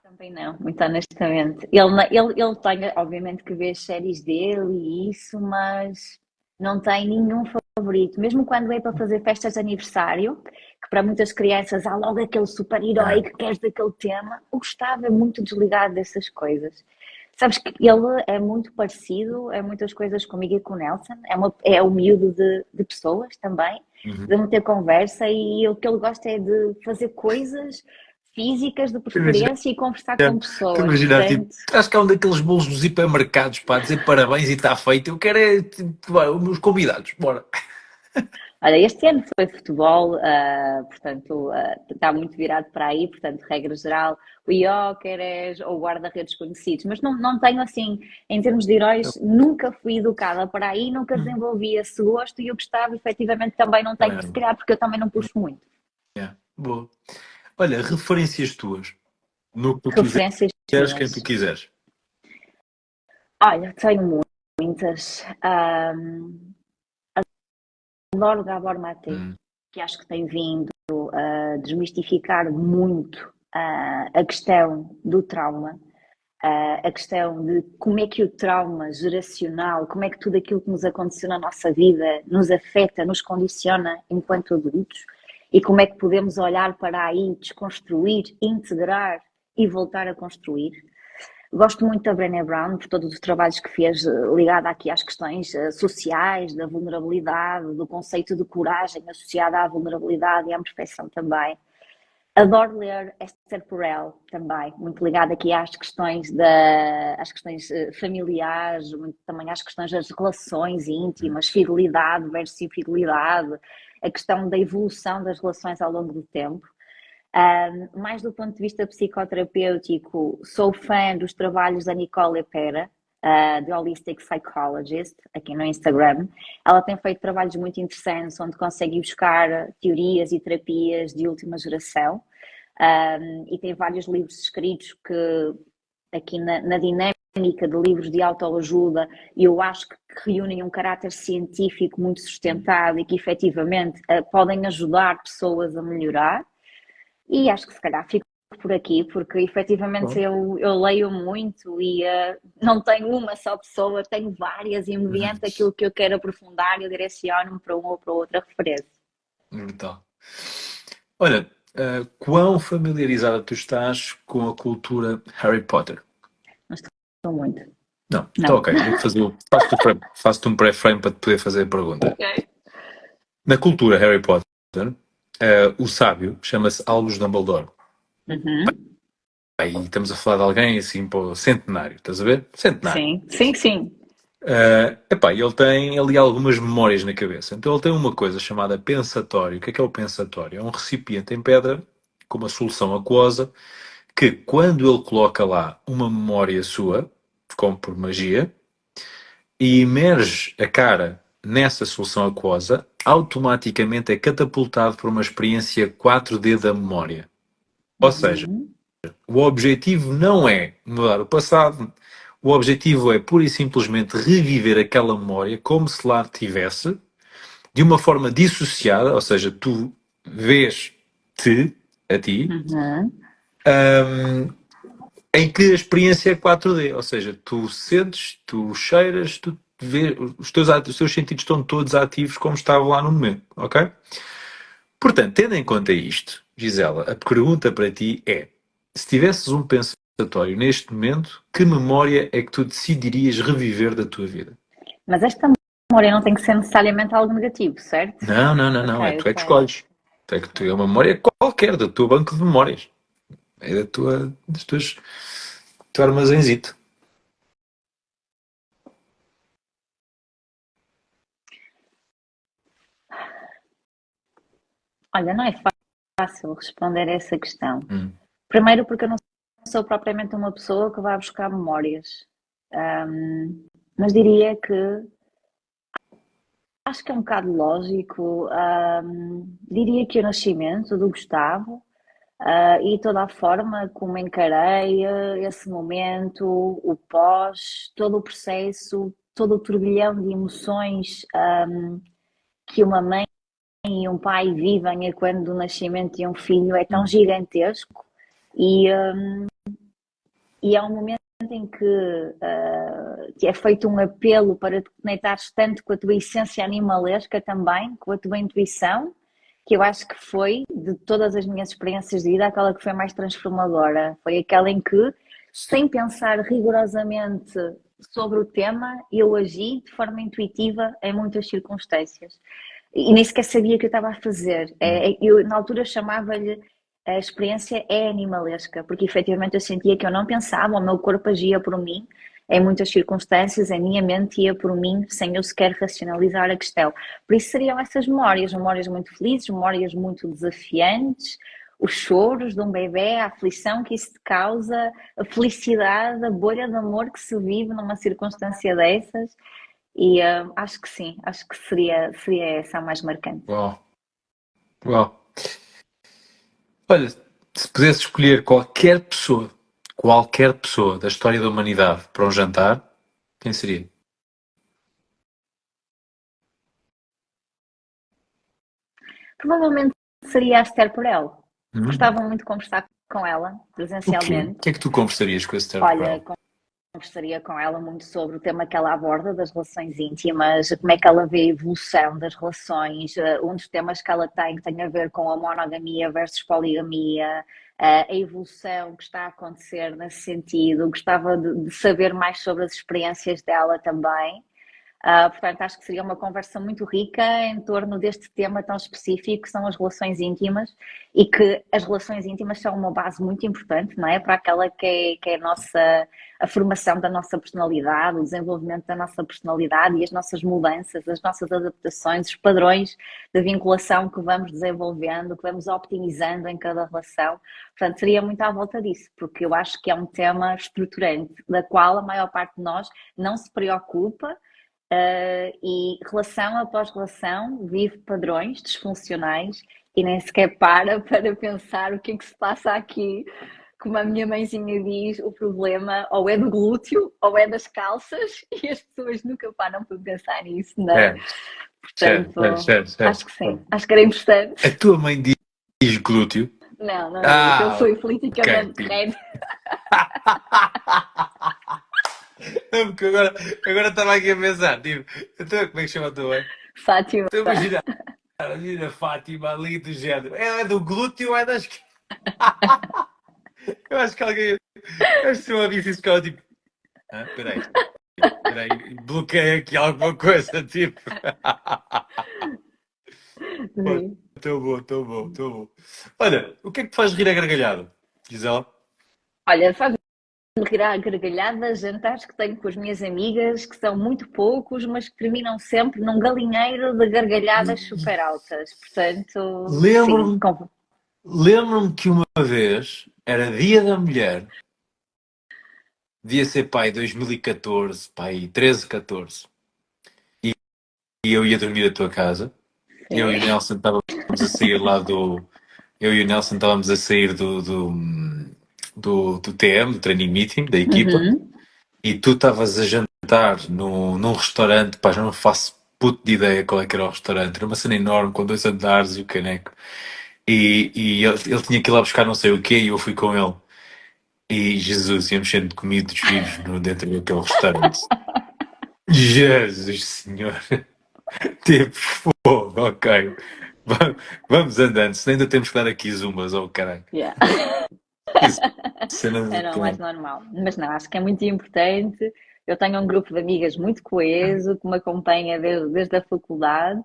Também não, muito honestamente. Ele tem, obviamente, que vê as séries dele e isso, mas não tem nenhum favorito. Mesmo quando é para fazer festas de aniversário, que para muitas crianças há logo aquele super-herói É. que queres daquele tema, o Gustavo é muito desligado dessas coisas. Sabes que ele é muito parecido a muitas coisas comigo e com o Nelson. É um miúdo de pessoas também, Uhum. de meter conversa e o que ele gosta é de fazer coisas físicas de Imagina, preferência e conversar com te pessoas. imaginar, tipo, Portanto, acho que é um daqueles bolos dos hipermercados, pá, dizer parabéns e está feito. Eu quero é, tipo, vai, os meus convidados, bora. olha, este ano foi futebol, portanto, está muito virado para aí, portanto, regra geral, o Jóqueres ou guarda-redes conhecidos, mas não tenho assim, em termos de heróis, nunca fui educada para aí, nunca desenvolvi esse gosto e eu gostava, efetivamente, também não tenho, se Caramba. calhar porque eu também não puxo muito. É, boa. Olha, referências tuas, no que tu Referências quiseres, quem tu minhas. quiseres. Olha, tenho muitas. Adoro Gabor Maté, Hum, que acho que tem vindo a desmistificar muito a questão do trauma, a questão de como é que o trauma geracional, como é que tudo aquilo que nos aconteceu na nossa vida nos afeta, nos condiciona enquanto adultos e como é que podemos olhar para aí, desconstruir, integrar e voltar a construir. Gosto muito da Brené Brown por todos os trabalhos que fez ligado aqui às questões sociais, da vulnerabilidade, do conceito de coragem associada à vulnerabilidade e à perfeição também. Adoro ler Esther Perel também, muito ligada aqui às questões familiares, muito, também às questões das relações hum. íntimas, fidelidade versus infidelidade, a questão da evolução das relações ao longo do tempo. Mais do ponto de vista psicoterapêutico, sou fã dos trabalhos da Nicole Pera, de Holistic Psychologist, aqui no Instagram. Ela tem feito trabalhos muito interessantes, onde consegue buscar teorias e terapias de última geração. E tem vários livros escritos que, aqui na dinâmica de livros de autoajuda, eu acho que reúnem um caráter científico muito sustentado e que efetivamente podem ajudar pessoas a melhorar. E acho que se calhar fico por aqui, porque efetivamente Bom. eu leio muito e não tenho uma só pessoa, tenho várias e Uhum. mediante aquilo que eu quero aprofundar, eu direciono-me para uma ou para outra referência. Brutal. Olha, quão familiarizada tu estás com a cultura Harry Potter? Não estou muito. Não, então Não. ok, vou fazer, faço-te um pré-frame para te poder fazer a pergunta. Ok. Na cultura Harry Potter, o sábio chama-se Albus Dumbledore. Uhum. Aí estamos a falar de alguém assim, pô, centenário, estás a ver? Centenário. Sim, sim, sim. Epá, ele tem ali algumas memórias na cabeça. Então ele tem uma coisa chamada pensatório. O que é o pensatório? É um recipiente em pedra com uma solução aquosa que, quando ele coloca lá uma memória sua, como por magia, e emerge a cara nessa solução aquosa, automaticamente é catapultado por uma experiência 4D da memória. Ou seja, Uhum. o objetivo não é mudar o passado, o objetivo é pura e simplesmente reviver aquela memória como se lá tivesse, de uma forma dissociada, ou seja, tu vês-te, a ti, Uhum. em que a experiência é 4D, ou seja, tu sentes, tu cheiras, tu vês, os teus sentidos estão todos ativos como estavam lá no momento, ok? Portanto, tendo em conta isto, Gisela, a pergunta para ti é: se tivesses um pensatório neste momento, que memória é que tu decidirias reviver da tua vida? Mas esta memória não tem que ser necessariamente algo negativo, certo? Não, não, não, não, é Ok, tu é que ok. escolhes. Tu é que tu é uma memória qualquer do teu banco de memórias. É da tua, das tuas, do teu armazenzito. Olha, não é fácil responder a essa questão. Hum. Primeiro porque eu não sou propriamente uma pessoa que vai buscar memórias. Mas diria que acho que é um bocado lógico. Diria que o nascimento do Gustavo, e toda a forma como encarei esse momento, o pós, todo o processo, todo o turbilhão de emoções, que uma mãe e um pai vivem a quando do nascimento de um filho é tão Hum. gigantesco e é um momento em que te é feito um apelo para te conectares tanto com a tua essência animalesca também, com a tua intuição, que eu acho que foi, de todas as minhas experiências de vida, aquela que foi mais transformadora. Foi aquela em que, sem pensar rigorosamente sobre o tema, eu agi de forma intuitiva em muitas circunstâncias. E nem sequer sabia o que eu estava a fazer. Hum. Eu, na altura, chamava-lhe a experiência é animalesca, porque efetivamente eu sentia que eu não pensava, o meu corpo agia por mim, em muitas circunstâncias, a minha mente ia por mim, sem eu sequer racionalizar a questão. Por isso seriam essas memórias, memórias muito felizes, memórias muito desafiantes, os choros de um bebê, a aflição que isso te causa, a felicidade, a bolha de amor que se vive numa circunstância dessas. E acho que sim, acho que seria essa a mais marcante. Uau, uau. Olha, se pudesse escolher qualquer pessoa da história da humanidade para um jantar, quem seria? Provavelmente seria a Esther Perel. Hum. Gostava muito de conversar com ela, O quê? O presencialmente. que é que tu conversarias com a Esther Olha, Perel? conversaria com ela muito sobre o tema que ela aborda das relações íntimas, como é que ela vê a evolução das relações, um dos temas que ela tem que tem a ver com a monogamia versus poligamia, a evolução que está a acontecer nesse sentido. Gostava de saber mais sobre as experiências dela também. Portanto, acho que seria uma conversa muito rica em torno deste tema tão específico, que são as relações íntimas, e que as relações íntimas são uma base muito importante, não é? Para aquela que é a formação da nossa personalidade, o desenvolvimento da nossa personalidade e as nossas mudanças, as nossas adaptações, os padrões de vinculação que vamos desenvolvendo, que vamos optimizando em cada relação. Portanto, seria muito à volta disso, porque eu acho que é um tema estruturante, da qual a maior parte de nós não se preocupa. E relação após relação vive padrões disfuncionais e nem sequer para pensar o que é que se passa aqui. Como a minha mãezinha diz, o problema ou é do glúteo ou é das calças e as pessoas nunca param para pensar nisso, não é? Certo, certo, certo, Portanto, certo, acho certo. que sim, acho que era A importante. tua mãe diz glúteo? Não, não diz, eu Ah, fui ok. politicamente Tipo. correto. Não, porque agora estava aqui a pensar, tipo, então, como é que chama a tua mãe? Fátima. Então imagina a Fátima ali do género. É do glúteo ou é das. Eu acho que alguém. Eu acho que se eu ouvisse isso, ficava tipo. Ah, peraí, bloqueei aqui alguma coisa, tipo. Pô, Sim. estou bom. Olha, o que é que te faz rir a gargalhada, Gisela? Olha, faz rir à gargalhada, jantares que tenho com as minhas amigas, que são muito poucos, mas que terminam sempre num galinheiro de gargalhadas super altas. Portanto, sim, Lembro-me lembro-me que uma vez era Dia da Mulher, devia ser pai 2014, pai 13, 14, e eu ia dormir à tua casa. Eu e o sim. Nelson estávamos a sair lá do. Eu e o Nelson estávamos a sair do TM, do Training Meeting, da equipa, Uhum. e tu estavas a jantar num restaurante, pá, já não faço puto de ideia qual é que era o restaurante, era uma cena enorme, com 2 andares e o caneco. E ele tinha que ir lá buscar não sei o quê, e eu fui com ele. E Jesus, íamos sendo comidos vivos dentro daquele restaurante. Jesus Senhor! Tipo, fogo, ok. Va- Vamos andando, senão ainda temos que dar aqui zumbas, oh caralho. Yeah. Isso, cena de Era o mais caralho. normal. Mas não, acho que é muito importante. Eu tenho um grupo de amigas muito coeso, que me acompanha desde a faculdade.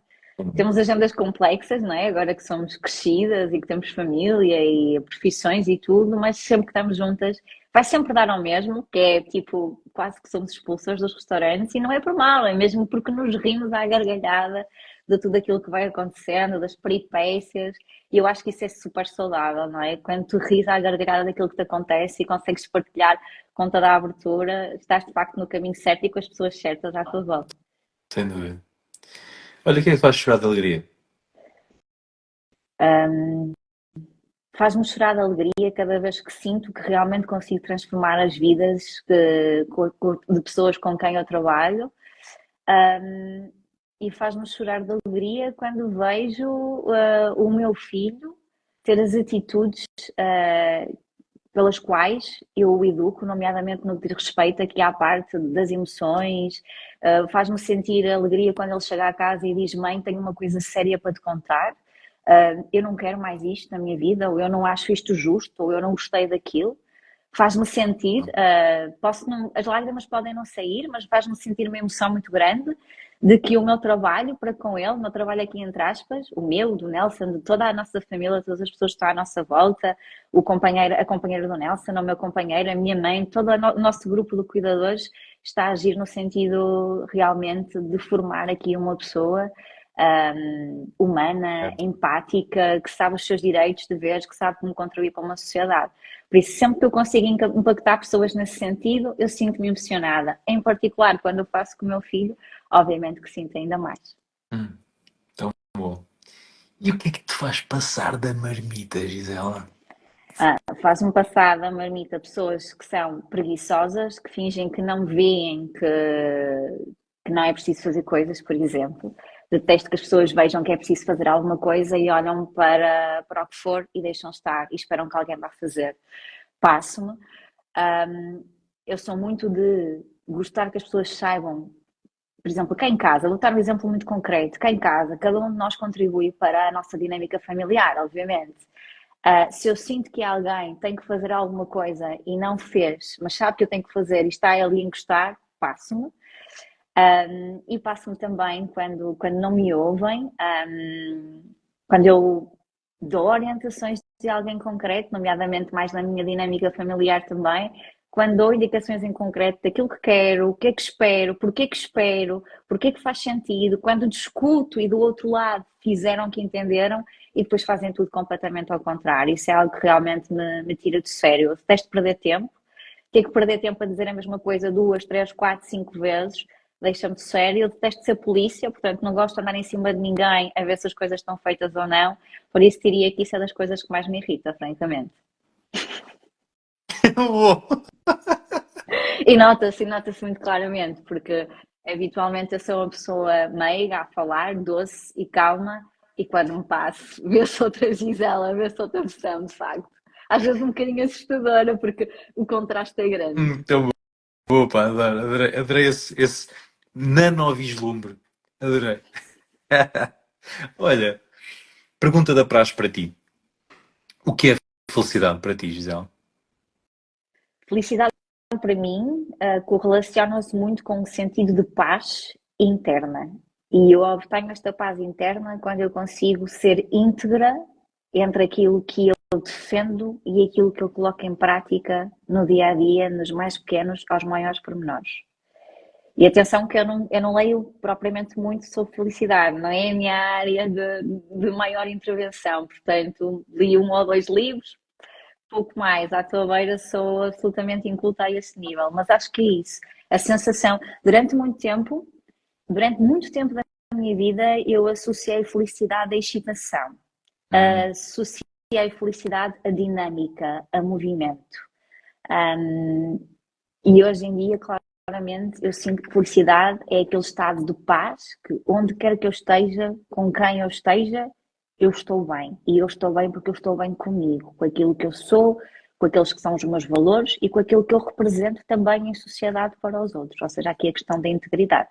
Temos agendas complexas, não é? Agora que somos crescidas e que temos família e profissões e tudo, mas sempre que estamos juntas, vai sempre dar ao mesmo, que é tipo, quase que somos expulsas dos restaurantes e não é por mal, é mesmo porque nos rimos à gargalhada de tudo aquilo que vai acontecendo, das peripécias, e eu acho que isso é super saudável, não é? Quando tu ris à gargalhada daquilo que te acontece e consegues partilhar com toda a abertura, estás de facto no caminho certo e com as pessoas certas à tua volta. Sem dúvida. Olha, o que é que faz chorar de alegria? Faz-me chorar de alegria cada vez que sinto que realmente consigo transformar as vidas de pessoas com quem eu trabalho. Um, e faz-me chorar de alegria quando vejo o meu filho ter as atitudes pelas quais eu o educo, nomeadamente no que diz respeito aqui à parte das emoções. Faz-me sentir alegria quando ele chega a casa e diz: Mãe, tenho uma coisa séria para te contar. Eu não quero mais isto na minha vida, ou eu não acho isto justo, ou eu não gostei daquilo. Faz-me sentir, as lágrimas podem não sair, mas faz-me sentir uma emoção muito grande de que o meu trabalho para com ele, o meu trabalho aqui entre aspas, o meu, do Nelson, de toda a nossa família, todas as pessoas que estão à nossa volta, a companheira do Nelson, o meu companheiro, a minha mãe, todo o nosso grupo de cuidadores está a agir no sentido realmente de formar aqui uma pessoa humana, Certo. empática, que sabe os seus direitos, deveres, que sabe como contribuir para uma sociedade. Por isso, sempre que eu consigo impactar pessoas nesse sentido, eu sinto-me emocionada. Em particular, quando eu faço com o meu filho, obviamente que sinto ainda mais. Hum, tão bom. E o que é que te faz passar da marmita, Gisela? Faz-me passar da marmita pessoas que são preguiçosas, que fingem que não veem que não é preciso fazer coisas, por exemplo. Detesto que as pessoas vejam que é preciso fazer alguma coisa e olham para o que for e deixam estar e esperam que alguém vá fazer. Passo-me. Eu sou muito de gostar que as pessoas saibam, por exemplo, cá em casa, vou dar um exemplo muito concreto. Cá em casa, cada um de nós contribui para a nossa dinâmica familiar, obviamente. Se eu sinto que alguém tem que fazer alguma coisa e não fez, mas sabe que eu tenho que fazer e está ali a encostar, passo-me. E passo-me também quando não me ouvem, quando eu dou orientações de alguém concreto, nomeadamente mais na minha dinâmica familiar também, quando dou indicações em concreto daquilo que quero, o que é que espero, porque é que faz sentido, quando discuto e do outro lado fizeram o que entenderam e depois fazem tudo completamente ao contrário. Isso é algo que realmente me tira de sério. Eu detesto perder tempo, ter que perder tempo a dizer a mesma coisa 2, 3, 4, 5 vezes deixa-me de sério. Eu detesto ser polícia, portanto não gosto de andar em cima de ninguém a ver se as coisas estão feitas ou não. Por isso diria que isso é das coisas que mais me irrita, francamente. Boa. E nota-se muito claramente, porque habitualmente eu sou uma pessoa meiga a falar, doce e calma, e quando me passo, vê-se outra Gisela, vê-se outra versão, de facto. Às vezes um bocadinho assustadora, porque o contraste é grande. Tão boa, pá, adorei esse nano-vislumbre. Adorei. Olha, pergunta da praxe para ti. O que é felicidade para ti, Gisela? Felicidade para mim correlaciona-se muito com o sentido de paz interna. E eu obtenho esta paz interna quando eu consigo ser íntegra entre aquilo que eu defendo e aquilo que eu coloco em prática no dia a dia, nos mais pequenos aos maiores pormenores. E atenção que eu não leio propriamente muito sobre felicidade, não é a minha área de maior intervenção, portanto, li um ou dois livros, pouco mais, à tua beira sou absolutamente inculta a esse nível, mas acho que é isso, a sensação, durante muito tempo da minha vida, eu associei felicidade à excitação, Hum, associei felicidade à dinâmica, a movimento. E hoje em dia, claramente, eu sinto que felicidade é aquele estado de paz que, onde quer que eu esteja, com quem eu estou bem. E eu estou bem porque eu estou bem comigo, com aquilo que eu sou, com aqueles que são os meus valores e com aquilo que eu represento também em sociedade para os outros. Ou seja, aqui a questão da integridade.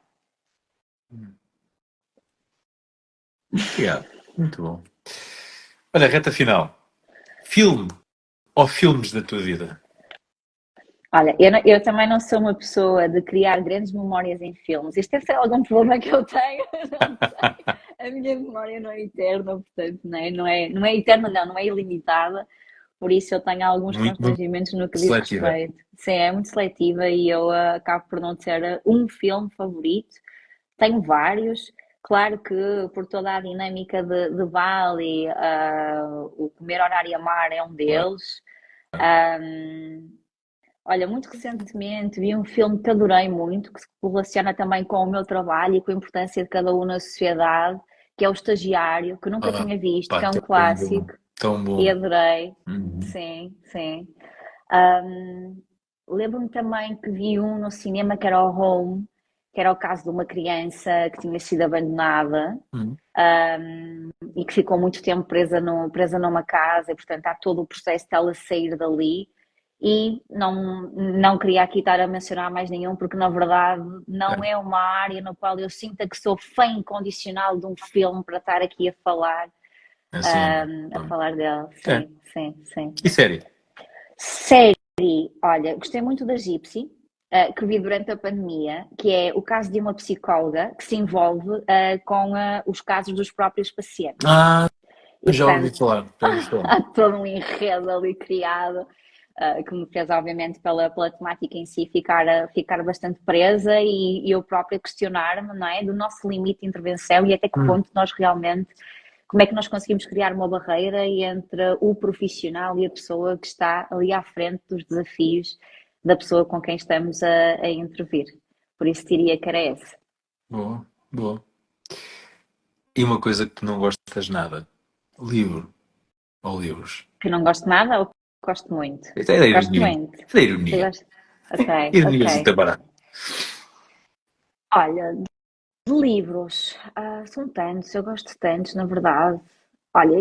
obrigado. Muito bom. Olha, reta final. Filme ou filmes da tua vida? Olha, eu também não sou uma pessoa de criar grandes memórias em filmes. Isto deve ser algum problema que eu tenho, não sei. A minha memória não é eterna, portanto, não é eterna, não é ilimitada. Por isso eu tenho alguns Muito, muito constrangimentos no que diz seletiva. respeito. Sim, é muito seletiva e eu acabo por não ter um filme favorito. Tenho vários. Claro que por toda a dinâmica de Bali, o comer horário a mar é um Claro. deles. Olha, muito recentemente vi um filme que adorei muito, que se relaciona também com o meu trabalho e com a importância de cada um na sociedade, que é O Estagiário, que eu nunca Ah, tinha visto, que pá, é um tão bom. clássico Tão e bom. adorei. Uhum. Sim, sim. Ahm, Lembro-me também que vi um no cinema que era o Home, que era o caso de uma criança que tinha sido abandonada, Uhum. e que ficou muito tempo presa, presa numa casa, e portanto há todo o processo dela sair dali. E não queria aqui estar a mencionar mais nenhum, porque na verdade não É, é uma área na qual eu sinta que sou fã incondicional de um filme para estar aqui assim, né? a falar dele. É. Sim, sim, sim. E série? Série, olha, gostei muito da Gypsy, que vi durante a pandemia, que é o caso de uma psicóloga que se envolve com os casos dos próprios pacientes. Ah, E já ouvi portanto, falar, já ouvi falar. há todo um enredo ali criado, que me fez, obviamente, pela temática em si, ficar bastante presa e eu própria questionar-me, não é? Do nosso limite de intervenção e até que Hum. ponto nós realmente, como é que nós conseguimos criar uma barreira entre o profissional e a pessoa que está ali à frente dos desafios da pessoa com quem estamos a intervir. Por isso diria que era esse. Boa, boa. E uma coisa que tu não gostas nada? Livro ou livros? Que não gosto nada ou que gosto muito? Isso é da Gosto ironia. muito. Isso é da Eu ironia. gosto. Ok, Ironia ok. assim barato. Olha, de livros, são tantos, eu gosto de tantos, na verdade. Olha,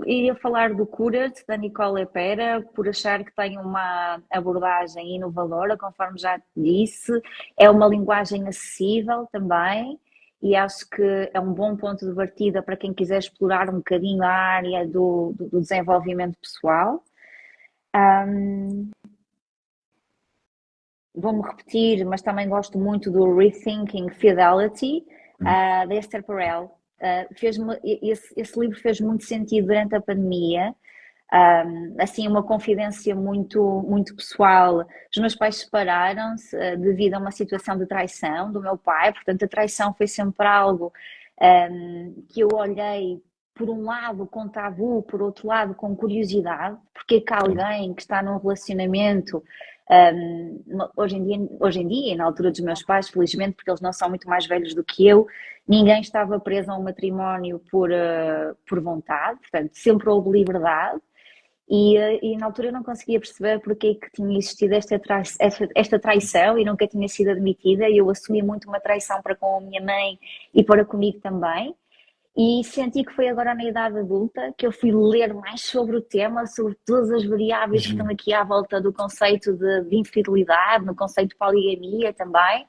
iria falar do Courage, da Nicole Pera, por achar que tem uma abordagem inovadora, conforme já te disse, é uma linguagem acessível também, e acho que é um bom ponto de partida para quem quiser explorar um bocadinho a área do desenvolvimento pessoal. Vou-me repetir, mas também gosto muito do Rethinking Fidelity, da Esther Perel. Esse livro fez muito sentido durante a pandemia. Assim, uma confidência muito pessoal. Os meus pais separaram-se, devido a uma situação de traição do meu pai, portanto, a traição foi sempre algo, que eu olhei, por um lado, com tabu, por outro lado, com curiosidade, porque é que alguém que está num relacionamento, hoje em dia, e na altura dos meus pais, felizmente, porque eles não são muito mais velhos do que eu, ninguém estava preso a um matrimónio por vontade, portanto, sempre houve liberdade. E na altura eu não conseguia perceber porque é que tinha existido esta traição e nunca tinha sido admitida, e eu assumi muito uma traição para com a minha mãe e para comigo também. E senti que foi agora na idade adulta que eu fui ler mais sobre o tema, sobre todas as variáveis que estão Giro. aqui à volta do conceito de infidelidade, no conceito de poligamia também.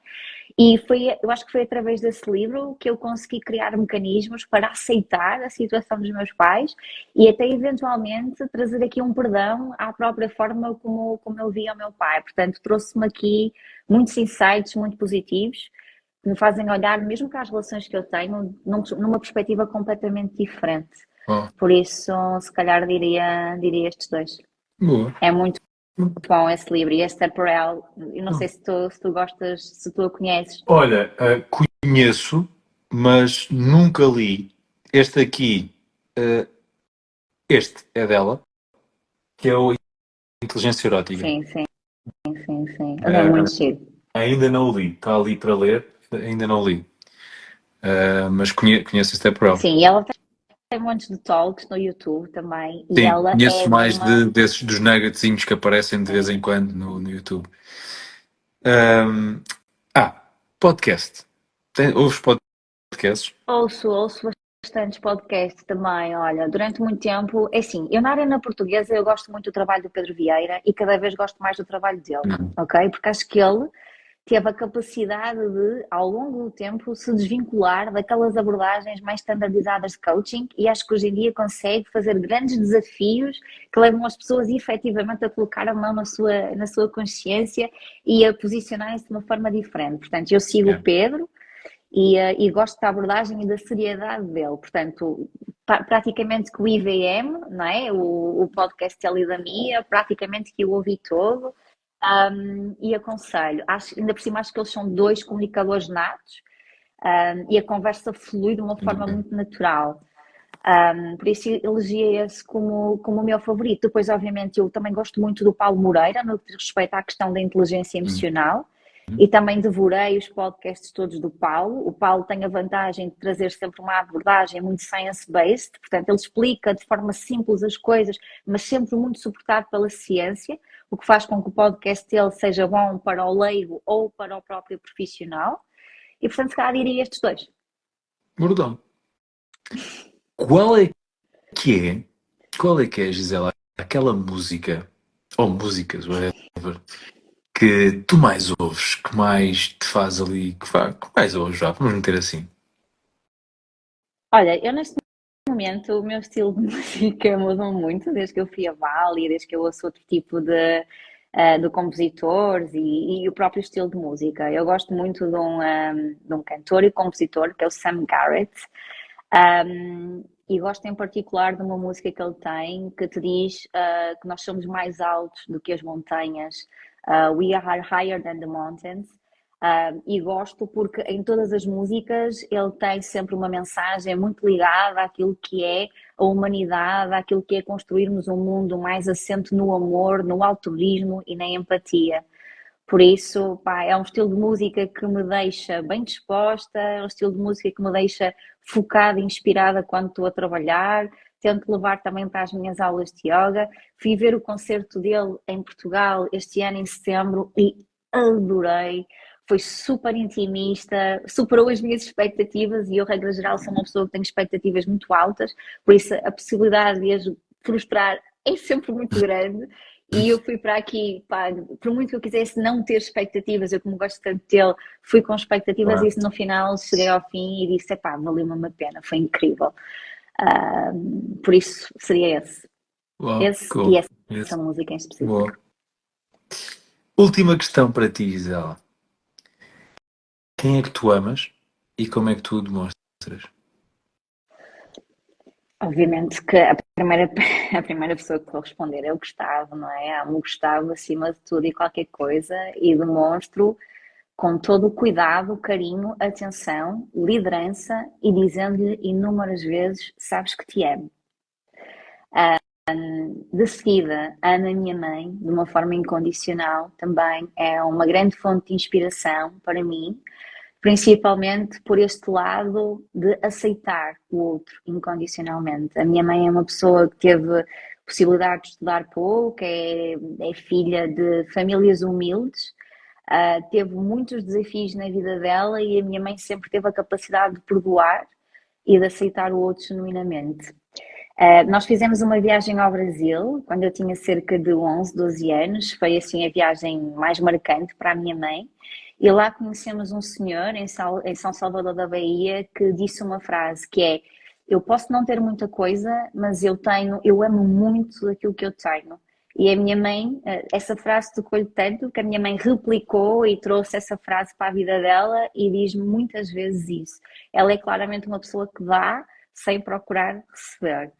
E eu acho que foi através desse livro que eu consegui criar mecanismos para aceitar a situação dos meus pais e até eventualmente trazer aqui um perdão à própria forma como eu via o meu pai. Portanto, trouxe-me aqui muitos insights muito positivos que me fazem olhar, mesmo para as relações que eu tenho, numa perspectiva completamente diferente. Ó, Por isso, se calhar diria estes dois. boa. É muito bom esse livro. E a Esther Perel, eu não sei se tu gostas, se tu a conheces. Olha, conheço, mas nunca li. Este aqui, uh, este é dela, que é o Inteligência Erótica. Sim, sim, sim, sim. Mas é Uh, muito giro. ainda não o li, está ali para ler, ainda não li. Mas conheço este Apple. Sim, e ela tem montes de talks no YouTube também. E Sim, ela conheço é de mais uma. desses dos nuggetzinhos que aparecem de vez Sim. em quando no YouTube. Um, podcast. Ouves podcasts? Ouço bastantes podcasts também. Olha, durante muito tempo, é assim, eu na Arena Portuguesa eu gosto muito do trabalho do Pedro Vieira e cada vez gosto mais do trabalho dele, Uhum. ok? Porque acho que ele teve a capacidade de, ao longo do tempo, se desvincular daquelas abordagens mais standardizadas de coaching e acho que hoje em dia consegue fazer grandes desafios que levam as pessoas efetivamente a colocar a mão na sua consciência e a posicionarem-se de uma forma diferente. Portanto, eu sigo o Yeah. Pedro e gosto da abordagem e da seriedade dele. Portanto, praticamente que o IVM, não é? O podcast dele e da Mia, praticamente que eu ouvi todo. E aconselho, ainda por cima acho que eles são dois comunicadores natos, e a conversa flui de uma sem forma dúvida. muito natural. Por isso elegia esse como o meu favorito. Depois, obviamente, eu também gosto muito do Paulo Moreira, no que diz respeito à questão da inteligência Uhum. emocional, e também devorei os podcasts todos do Paulo. O Paulo tem a vantagem de trazer sempre uma abordagem muito science-based, portanto, ele explica de forma simples as coisas, mas sempre muito suportado pela ciência, o que faz com que o podcast dele seja bom para o leigo ou para o próprio profissional. E, portanto, se calhar diria estes dois. Brutal. Qual é que é, qual é que é, Gisela, aquela música, ou músicas, whatever, que tu mais ouves, que mais te faz ali, que mais ouves, já, vamos meter assim. Olha, eu neste momento o meu estilo de música mudou muito desde que eu fui a Bali, desde que eu ouço outro tipo de compositores e o próprio estilo de música. Eu gosto muito de um cantor e compositor que é o Sam Garrett. E gosto em particular de uma música que ele tem que te diz que nós somos mais altos do que as montanhas. We are higher than the mountains. E gosto porque em todas as músicas ele tem sempre uma mensagem muito ligada àquilo que é a humanidade, àquilo que é construirmos um mundo mais assente no amor, no altruísmo e na empatia. Por isso, pá, é um estilo de música que me deixa bem disposta, é um estilo de música que me deixa focada e inspirada quando estou a trabalhar. Tento levar também para as minhas aulas de yoga. Fui ver o concerto dele em Portugal este ano, em setembro, e adorei. Foi super intimista, superou as minhas expectativas e eu, regra geral, sou uma pessoa que tem expectativas muito altas, por isso a possibilidade de as frustrar é sempre muito grande. E eu fui para aqui, pá, por muito que eu quisesse não ter expectativas, eu como gosto tanto dele, fui com expectativas e Claro. isso no final cheguei ao fim e disse, pá, valeu-me uma pena, foi incrível. Por isso seria esse. Uau, Esse e cool. essa música em específico. Boa. Última questão para ti, Gisela. Quem é que tu amas e como é que tu o demonstras? Obviamente que a primeira, a primeira pessoa que vou responder é o Gustavo, não é? Amo o Gustavo acima de tudo e qualquer coisa e demonstro com todo o cuidado, carinho, atenção, liderança e dizendo-lhe inúmeras vezes: sabes que te amo. De seguida, a Ana, minha mãe, de uma forma incondicional, também é uma grande fonte de inspiração para mim, principalmente por este lado de aceitar o outro incondicionalmente. A minha mãe é uma pessoa que teve possibilidade de estudar pouco, é filha de famílias humildes. Teve muitos desafios na vida dela e a minha mãe sempre teve a capacidade de perdoar e de aceitar o outro genuinamente. Nós fizemos uma viagem ao Brasil quando eu tinha cerca de 11, 12 anos. Foi assim a viagem mais marcante para a minha mãe. E lá conhecemos um senhor em São Salvador da Bahia que disse uma frase que é: eu posso não ter muita coisa, mas eu amo muito aquilo que eu tenho. E a minha mãe, essa frase tocou-lhe tanto que a minha mãe replicou e trouxe essa frase para a vida dela e diz muitas vezes isso. Ela é claramente uma pessoa que dá sem procurar receber.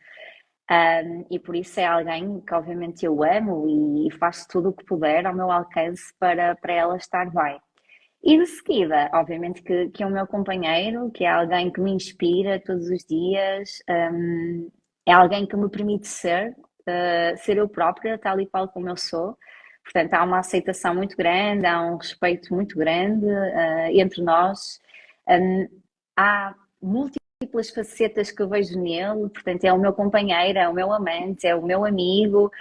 E por isso é alguém que obviamente eu amo e faço tudo o que puder ao meu alcance para ela estar bem. E de seguida, obviamente que é o meu companheiro, que é alguém que me inspira todos os dias, é alguém que me permite ser eu própria, tal e qual como eu sou. Portanto, há uma aceitação muito grande, há um respeito muito grande entre nós. Há múltiplas facetas que eu vejo nele, portanto, é o meu companheiro, é o meu amante, é o meu amigo.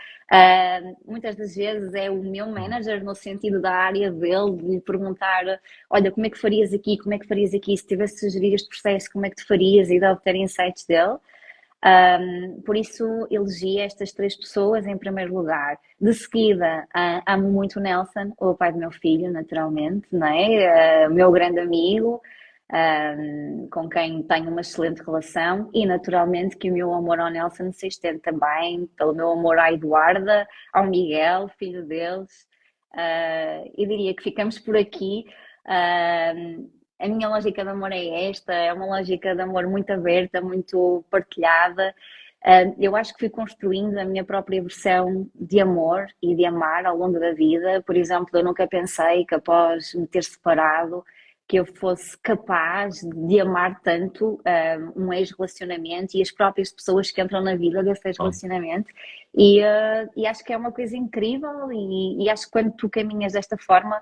Muitas das vezes é o meu manager no sentido da área dele, de lhe perguntar: olha, como é que farias aqui, como é que farias aqui, se tivesse a sugerir este processo, como é que tu farias, e de obter insights dele. Por isso elegi estas três pessoas em primeiro lugar. De seguida, amo muito o Nelson, o pai do meu filho, naturalmente, não é? Meu grande amigo, com quem tenho uma excelente relação, e naturalmente que o meu amor ao Nelson se estende também pelo meu amor à Eduarda, ao Miguel, filho deles. Eu diria que ficamos por aqui. A minha lógica de amor é esta, é uma lógica de amor muito aberta, muito partilhada. Eu acho que fui construindo a minha própria versão de amor e de amar ao longo da vida. Por exemplo, eu nunca pensei que após me ter separado que eu fosse capaz de amar tanto um ex-relacionamento e as próprias pessoas que entram na vida desse Oh, ex-relacionamento. E acho que é uma coisa incrível, e acho que quando tu caminhas desta forma,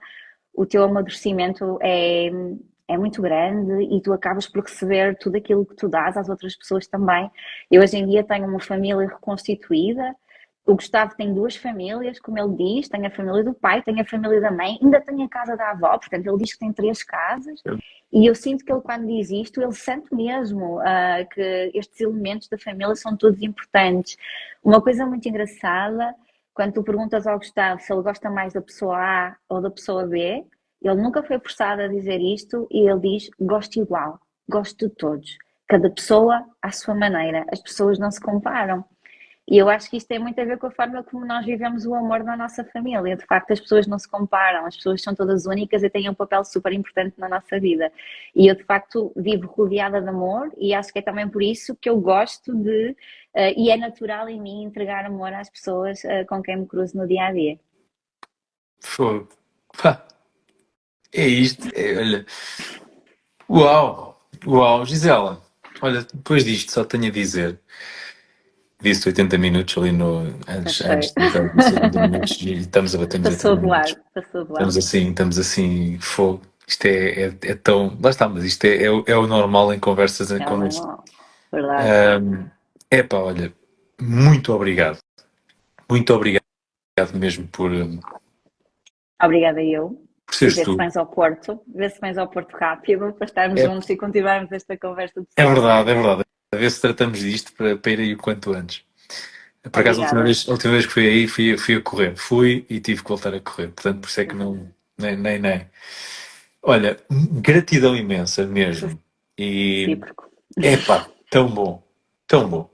o teu amadurecimento é muito grande e tu acabas por receber tudo aquilo que tu dás às outras pessoas também. Eu hoje em dia tenho uma família reconstituída. O Gustavo tem duas famílias, como ele diz, tem a família do pai, tem a família da mãe, ainda tem a casa da avó, portanto ele diz que tem três casas, eu- e eu sinto que ele quando diz isto, ele sente mesmo que estes elementos da família são todos importantes. Uma coisa muito engraçada, quando tu perguntas ao Gustavo se ele gosta mais da pessoa A ou da pessoa B, ele nunca foi forçado a dizer isto e ele diz: gosto igual, gosto de todos. Cada pessoa à sua maneira, as pessoas não se comparam. E eu acho que isto tem muito a ver com a forma como nós vivemos o amor na nossa família. De facto, as pessoas não se comparam, as pessoas são todas únicas e têm um papel super importante na nossa vida. E eu, de facto, vivo rodeada de amor e acho que é também por isso que eu gosto e é natural em mim entregar amor às pessoas com quem me cruzo no dia a dia. fogo. Pá, é isto. Olha, uau, uau, Gisela. Olha, depois disto só tenho a dizer. Disse 80 minutos ali no, antes Achei. de entrar, disse 80 minutos e estamos a bater nos 80 Passou de minutos. lado, passou de lado. Estamos assim, fogo. Isto é tão. Lá está, mas isto é o normal em conversas É como isto. normal, verdade. Epá, olha, muito obrigado. Muito obrigado mesmo Obrigada eu. por E seres vê se tu. vens ao Porto, vê se vens ao Porto rápido para estarmos É, juntos e continuarmos esta conversa de é sempre. verdade, é verdade. A ver se tratamos disto para ir aí o quanto antes. Por acaso, Obrigada. a última vez que fui aí, fui a correr. Fui e tive que voltar a correr. Portanto, por isso é que não. Nem. Olha, gratidão imensa mesmo. E, Recíproco. epá, tão bom. Tão bom.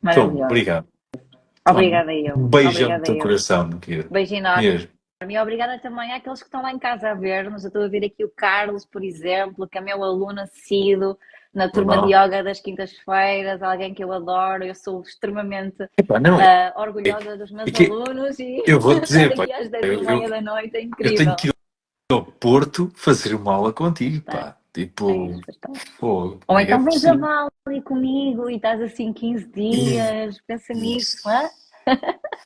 Tão bom. Maravilhoso. Obrigado. Olha, Obrigada eu. um beijão no Obrigada teu eu. coração, meu querido. Beijo enorme. Mesmo. E obrigada também àqueles que estão lá em casa a ver-nos. Eu estou a ver aqui o Carlos, por exemplo, que é meu aluno assíduo na turma de Normal. yoga das quintas-feiras, alguém que eu adoro. Eu sou extremamente Epá, não, orgulhosa dos meus que alunos e eu vou te estar dizer, pá, aqui às dez e eu, eu, meia da noite é eu tenho incrível. que ir ao Porto fazer uma aula contigo, Tá, pá. tens, Tipo, então. pô, Ou é então vens a preciso. Bali comigo e estás assim 15 Ih, dias, pensa nisso, isso. hã?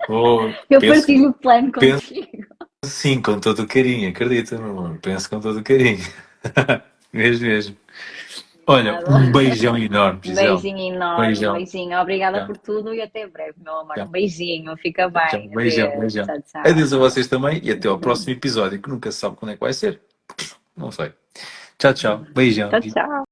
Pô, Eu penso, partilho o plano penso contigo. sim, com todo o carinho, acredita, meu amor. Penso com todo o carinho. Mesmo, mesmo. Olha, um Nada. beijão enorme, Um Gisele. beijinho enorme, um Beijão. beijinho. Obrigada Tchau, por tudo e até breve, meu amor. Um tchau, beijinho, fica tchau, tchau. bem. Beijão, Adeus. beijão. Tchau, tchau. Adeus a vocês também e até ao próximo episódio, que nunca se sabe quando é que vai ser. Não sei. Tchau, tchau. Beijão. Tchau, tchau.